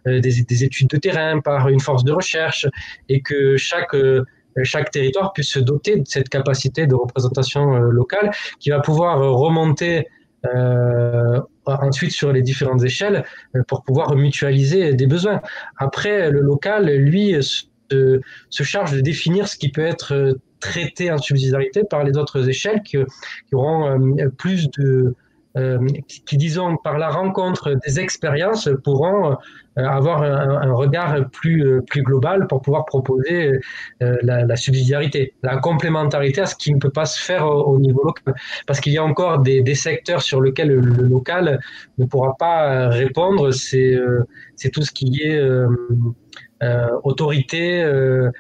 des études de terrain, par une force de recherche, et que chaque territoire puisse se doter de cette capacité de représentation locale qui va pouvoir remonter ensuite sur les différentes échelles pour pouvoir mutualiser des besoins. Après, le local, lui, se charge de définir ce qui peut être traité en subsidiarité par les autres échelles qui auront plus de qui, disons, par la rencontre des expériences, pourront avoir un regard plus global pour pouvoir proposer la subsidiarité, la complémentarité à ce qui ne peut pas se faire au niveau local. Parce qu'il y a encore des secteurs sur lesquels le local ne pourra pas répondre. C'est tout ce qui est autorité,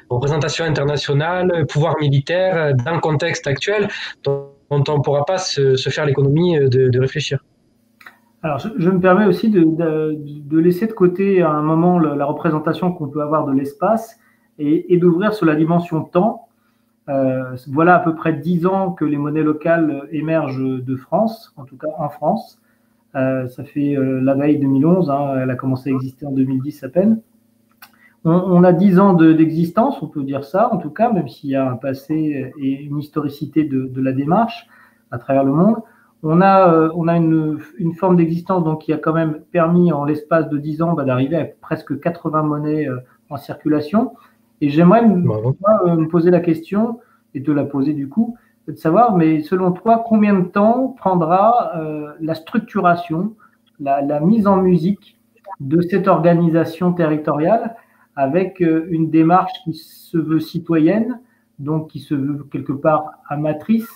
représentation internationale, pouvoir militaire, dans le contexte actuel, dont on ne pourra pas se faire l'économie de réfléchir. Alors, je me permets aussi de laisser de côté à un moment la représentation qu'on peut avoir de l'espace et d'ouvrir sur la dimension temps. Voilà à peu près 10 ans que les monnaies locales émergent de France, en tout cas en France. Ça fait la veille 2011, hein, elle a commencé à exister en 2010 à peine. On a 10 ans d'existence, on peut dire ça, en tout cas, même s'il y a un passé et une historicité de la démarche à travers le monde. On a une forme d'existence donc, qui a quand même permis, en l'espace de 10 ans, d'arriver à presque 80 monnaies en circulation. Et j'aimerais me poser la question, et te la poser du coup, de savoir, mais selon toi, combien de temps prendra la structuration, la mise en musique de cette organisation territoriale avec une démarche qui se veut citoyenne, donc qui se veut quelque part amatrice.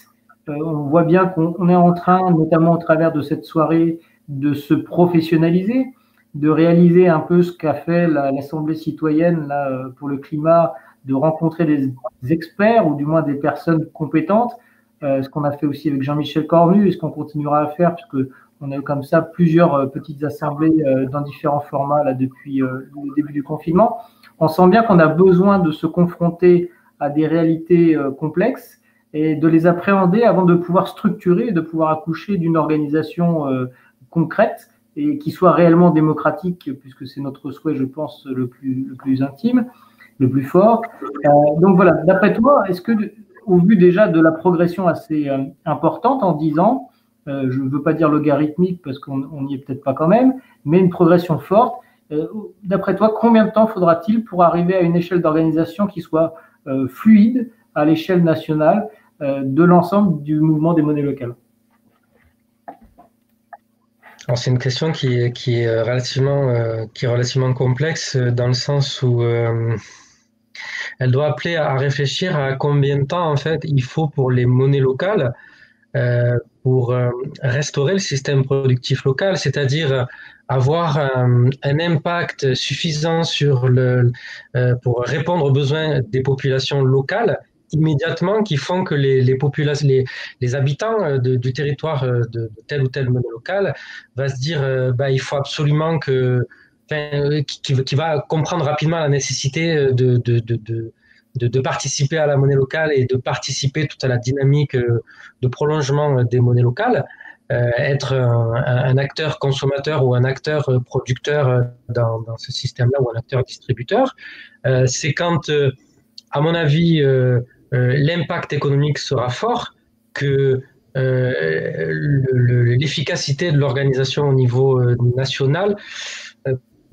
On voit bien qu'on est en train, notamment au travers de cette soirée, de se professionnaliser, de réaliser un peu ce qu'a fait l'Assemblée citoyenne là, pour le climat, de rencontrer des experts ou du moins des personnes compétentes, ce qu'on a fait aussi avec Jean-Michel Cornu et ce qu'on continuera à faire, puisque on a eu comme ça plusieurs petites assemblées dans différents formats là, depuis le début du confinement. On sent bien qu'on a besoin de se confronter à des réalités complexes et de les appréhender avant de pouvoir structurer et de pouvoir accoucher d'une organisation concrète et qui soit réellement démocratique, puisque c'est notre souhait, je pense, le plus intime, le plus fort. Donc voilà, d'après toi, est-ce que, au vu déjà de la progression assez importante en 10 ans, je ne veux pas dire logarithmique parce qu'on n'y est peut-être pas quand même, mais une progression forte. D'après toi, combien de temps faudra-t-il pour arriver à une échelle d'organisation qui soit fluide à l'échelle nationale de l'ensemble du mouvement des monnaies locales? Alors, c'est une question qui est relativement complexe dans le sens où elle doit appeler à réfléchir à combien de temps en fait il faut pour les monnaies locales pour restaurer le système productif local, c'est-à-dire avoir un impact suffisant pour répondre aux besoins des populations locales immédiatement, qui font que les habitants du territoire de telle ou telle monnaie locale va se dire il faut absolument qui va comprendre rapidement la nécessité de participer à la monnaie locale et de participer tout à la dynamique de prolongement des monnaies locales, être un acteur consommateur ou un acteur producteur dans ce système-là ou un acteur distributeur. C'est quand, à mon avis, l'impact économique sera fort que l'efficacité de l'organisation au niveau national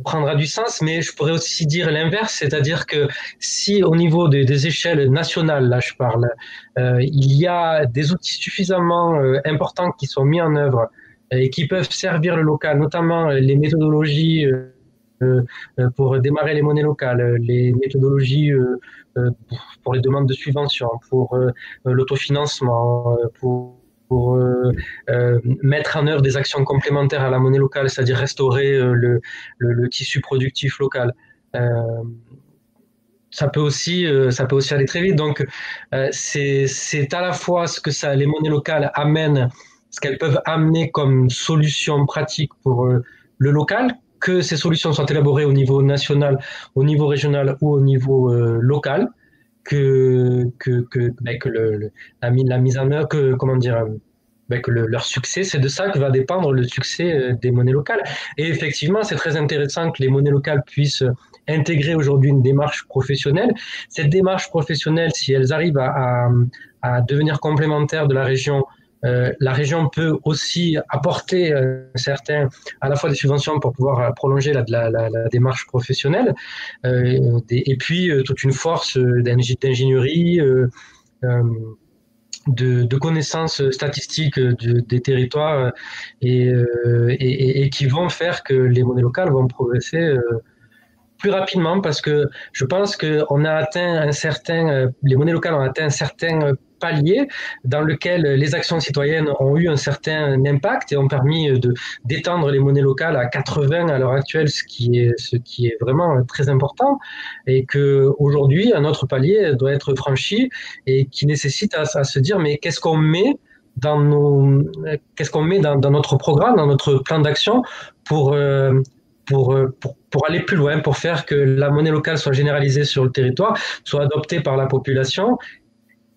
prendra du sens, mais je pourrais aussi dire l'inverse, c'est-à-dire que si au niveau des échelles nationales, là je parle, il y a des outils suffisamment importants qui sont mis en œuvre et qui peuvent servir le local, notamment les méthodologies pour démarrer les monnaies locales, les méthodologies pour les demandes de subventions, pour l'autofinancement, pour mettre en œuvre des actions complémentaires à la monnaie locale, c'est-à-dire restaurer le tissu productif local. Ça peut aussi aller très vite. Donc, c'est à la fois ce que les monnaies locales amènent, ce qu'elles peuvent amener comme solution pratique pour le local, que ces solutions soient élaborées au niveau national, au niveau régional ou au niveau local, la mise en œuvre, comment dire, que leur succès, c'est de ça que va dépendre le succès des monnaies locales. Et effectivement, c'est très intéressant que les monnaies locales puissent intégrer aujourd'hui une démarche professionnelle. Cette démarche professionnelle, si elles arrivent à devenir complémentaires de la région peut aussi apporter à la fois des subventions pour pouvoir prolonger la démarche professionnelle, et puis toute une force d'ingénierie, de connaissances statistiques des territoires et qui vont faire que les monnaies locales vont progresser plus rapidement, parce que je pense que les monnaies locales ont atteint un certain palier dans lequel les actions citoyennes ont eu un certain impact et ont permis d'étendre les monnaies locales à 80 à l'heure actuelle, ce qui est vraiment très important, et que aujourd'hui un autre palier doit être franchi et qui nécessite à se dire, mais qu'est-ce qu'on met dans notre programme, dans notre plan d'action pour aller plus loin, pour faire que la monnaie locale soit généralisée sur le territoire, soit adoptée par la population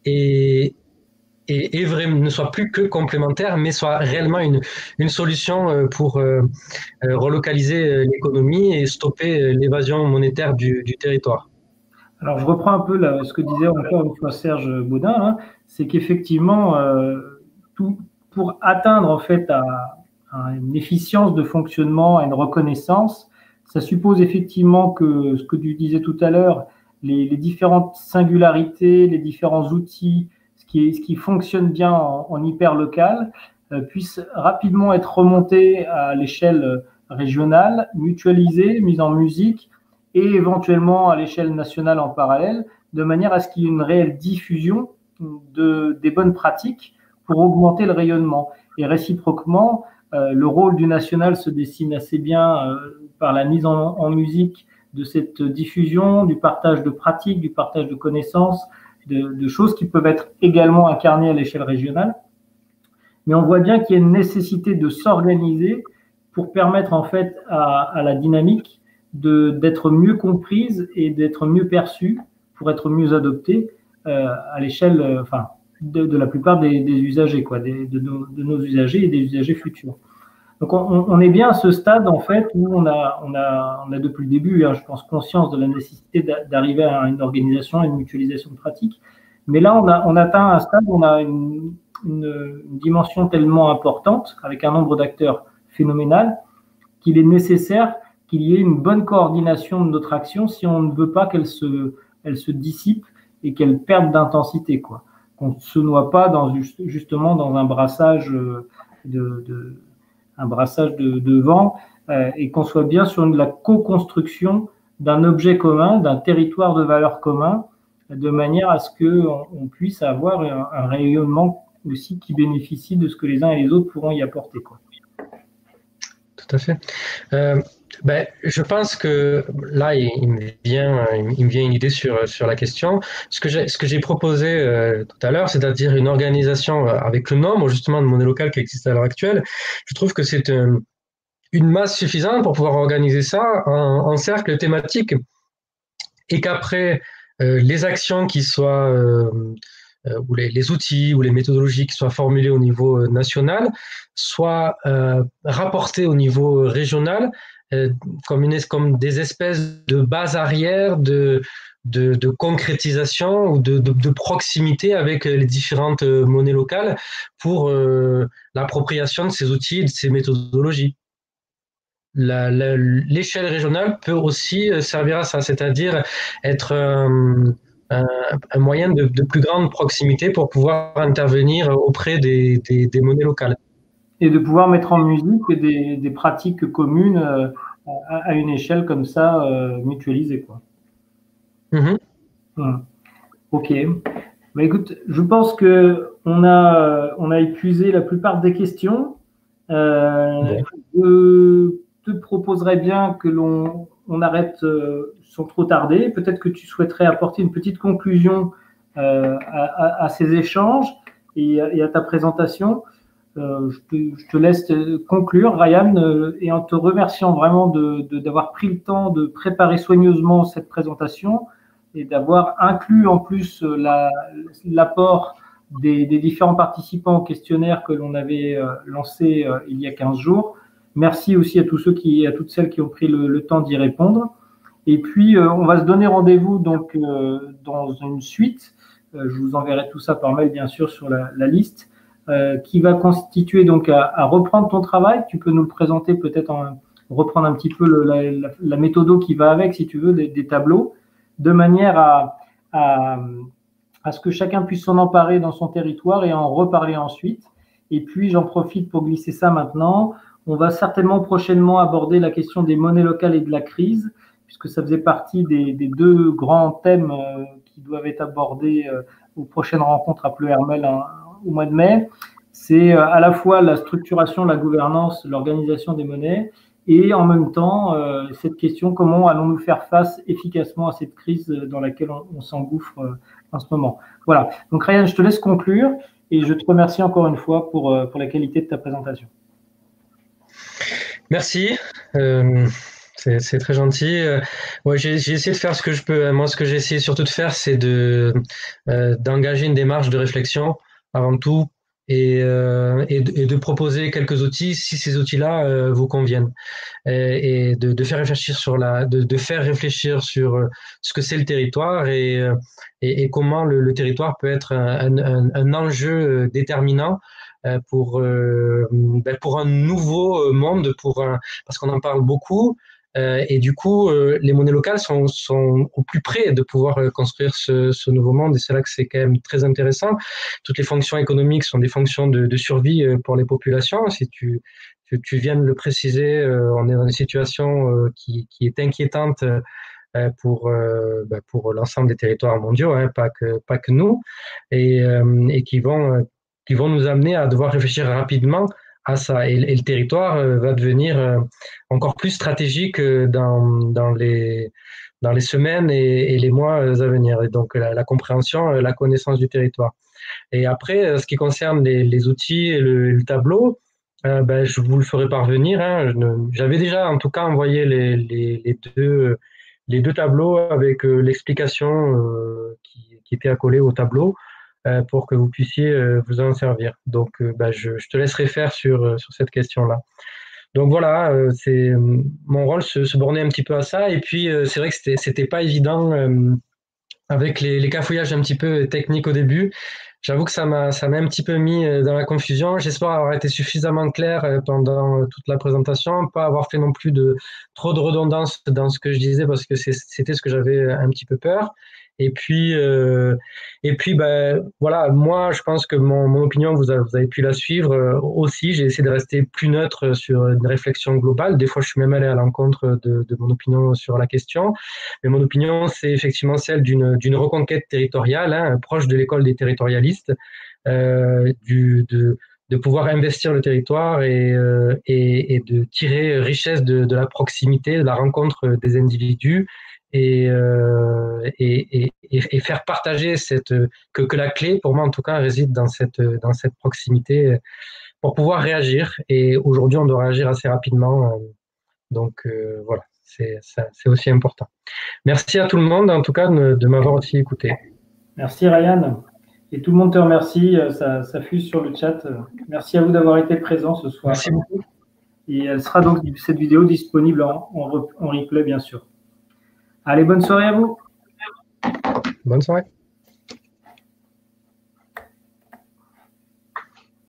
et ne soit plus que complémentaire, mais soit réellement une solution pour relocaliser l'économie et stopper l'évasion monétaire du territoire. Alors, je reprends un peu ce que disait encore une fois Serge Baudin, hein, c'est qu'effectivement, pour atteindre en fait à une efficience de fonctionnement, à une reconnaissance, ça suppose effectivement que ce que tu disais tout à l'heure, les différentes singularités, les différents outils, ce qui fonctionne bien en hyper local, puissent rapidement être remontés à l'échelle régionale, mutualisés, mis en musique, et éventuellement à l'échelle nationale en parallèle, de manière à ce qu'il y ait une réelle diffusion des bonnes pratiques pour augmenter le rayonnement. Et réciproquement, le rôle du national se dessine assez bien par la mise en musique de cette diffusion, du partage de pratiques, du partage de connaissances, de choses qui peuvent être également incarnées à l'échelle régionale. Mais on voit bien qu'il y a une nécessité de s'organiser pour permettre en fait à la dynamique d'être mieux comprise et d'être mieux perçue, pour être mieux adoptée à l'échelle de la plupart des usagers, de nos usagers et des usagers futurs. Donc on est bien à ce stade en fait où on a depuis le début, je pense, conscience de la nécessité d'arriver à une organisation, à une mutualisation de pratiques. Mais là on atteint un stade où on a une dimension tellement importante, avec un nombre d'acteurs phénoménal, qu'il est nécessaire qu'il y ait une bonne coordination de notre action si on ne veut pas qu'elle se dissipe et qu'elle perde d'intensité, qu'on ne se noie pas justement dans un brassage de vent, et qu'on soit bien sur la co-construction d'un objet commun, d'un territoire de valeur commun, de manière à ce qu'on puisse avoir un rayonnement aussi qui bénéficie de ce que les uns et les autres pourront y apporter. Tout à fait. Je pense que là, il me vient une idée sur la question. Ce que j'ai proposé tout à l'heure, c'est-à-dire une organisation avec le nombre justement de monnaies locales qui existent à l'heure actuelle, je trouve que c'est une masse suffisante pour pouvoir organiser ça en cercle thématique, et qu'après les actions qui soient ou les outils ou les méthodologies qui soient formulées au niveau national soient rapportés au niveau régional, comme des espèces de base arrière de concrétisation ou de proximité avec les différentes monnaies locales pour l'appropriation de ces outils et de ces méthodologies. L'échelle régionale peut aussi servir à ça, c'est-à-dire être un moyen de plus grande proximité pour pouvoir intervenir auprès des monnaies locales. Et de pouvoir mettre en musique des pratiques communes à une échelle comme ça, mutualisée. Mm-hmm. Ok. Écoute, je pense que on a épuisé la plupart des questions. Bon. Je te proposerais bien que on arrête sans trop tarder. Peut-être que tu souhaiterais apporter une petite conclusion à ces échanges et à ta présentation. Je te laisse conclure, Ryan, et en te remerciant vraiment d'avoir pris le temps de préparer soigneusement cette présentation et d'avoir inclus en plus l'apport des différents participants au questionnaire que l'on avait lancé il y a 15 jours. Merci aussi à tous ceux à toutes celles qui ont pris le temps d'y répondre. Et puis, on va se donner rendez-vous donc dans une suite. Je vous enverrai tout ça par mail, bien sûr, sur la liste. Qui va constituer donc à reprendre ton travail. Tu peux nous le présenter peut-être reprendre un petit peu la méthode qui va avec, si tu veux, des tableaux, de manière à ce que chacun puisse s'en emparer dans son territoire et en reparler ensuite. Et puis, j'en profite pour glisser ça maintenant. On va certainement prochainement aborder la question des monnaies locales et de la crise, puisque ça faisait partie des deux grands thèmes qui doivent être abordés aux prochaines rencontres à Pleu-Hermel au mois de mai. C'est à la fois la structuration, la gouvernance, l'organisation des monnaies et en même temps cette question, comment allons-nous faire face efficacement à cette crise dans laquelle on s'engouffre en ce moment. Voilà. Donc Ryan, je te laisse conclure et je te remercie encore une fois pour la qualité de ta présentation. Merci. C'est très gentil. Ouais, j'ai essayé de faire ce que je peux. Moi, ce que j'ai essayé surtout de faire, c'est d'engager une démarche de réflexion avant tout et de proposer quelques outils si ces outils-là vous conviennent et de faire réfléchir de faire réfléchir sur ce que c'est le territoire et comment le territoire peut être un enjeu déterminant pour un nouveau monde, parce qu'on en parle beaucoup. Et du coup, les monnaies locales sont au plus près de pouvoir construire ce nouveau monde. Et c'est là que c'est quand même très intéressant. Toutes les fonctions économiques sont des fonctions de survie pour les populations. Si tu viens de le préciser, on est dans une situation qui est inquiétante pour l'ensemble des territoires mondiaux, hein, pas que nous, et qui vont nous amener à devoir réfléchir rapidement à ça. Et le territoire va devenir encore plus stratégique dans les semaines et les mois à venir. Et donc la compréhension, la connaissance du territoire. Et après, ce qui concerne les outils et le tableau, je vous le ferai parvenir. Hein. J'avais déjà en tout cas envoyé les deux tableaux avec l'explication qui était accolée au tableau pour que vous puissiez vous en servir. Donc, je te laisserai faire sur cette question-là. Donc voilà, mon rôle se bornait un petit peu à ça. Et puis, c'est vrai que c'était pas évident avec les cafouillages un petit peu techniques au début. J'avoue que ça m'a un petit peu mis dans la confusion. J'espère avoir été suffisamment clair pendant toute la présentation, pas avoir fait non plus trop de redondance dans ce que je disais parce que c'était ce que j'avais un petit peu peur. Et puis voilà, moi je pense que mon opinion vous avez pu la suivre aussi. J'ai essayé de rester plus neutre sur une réflexion globale. Des fois je suis même allé à l'encontre de mon opinion sur la question. Mais mon opinion c'est effectivement celle d'une reconquête territoriale, hein, proche de l'école des territorialistes, de pouvoir investir le territoire et de tirer richesse de la proximité, de la rencontre des individus et faire partager que la clé, pour moi en tout cas, réside dans cette proximité pour pouvoir réagir. Et aujourd'hui, on doit réagir assez rapidement. Donc voilà, c'est aussi important. Merci à tout le monde, en tout cas, de m'avoir aussi écouté. Merci Ryan. Et tout le monde te remercie. Ça fuse sur le chat. Merci à vous d'avoir été présents ce soir. Merci beaucoup. Et elle sera donc cette vidéo disponible en replay, bien sûr. Allez, bonne soirée à vous. Bonne soirée.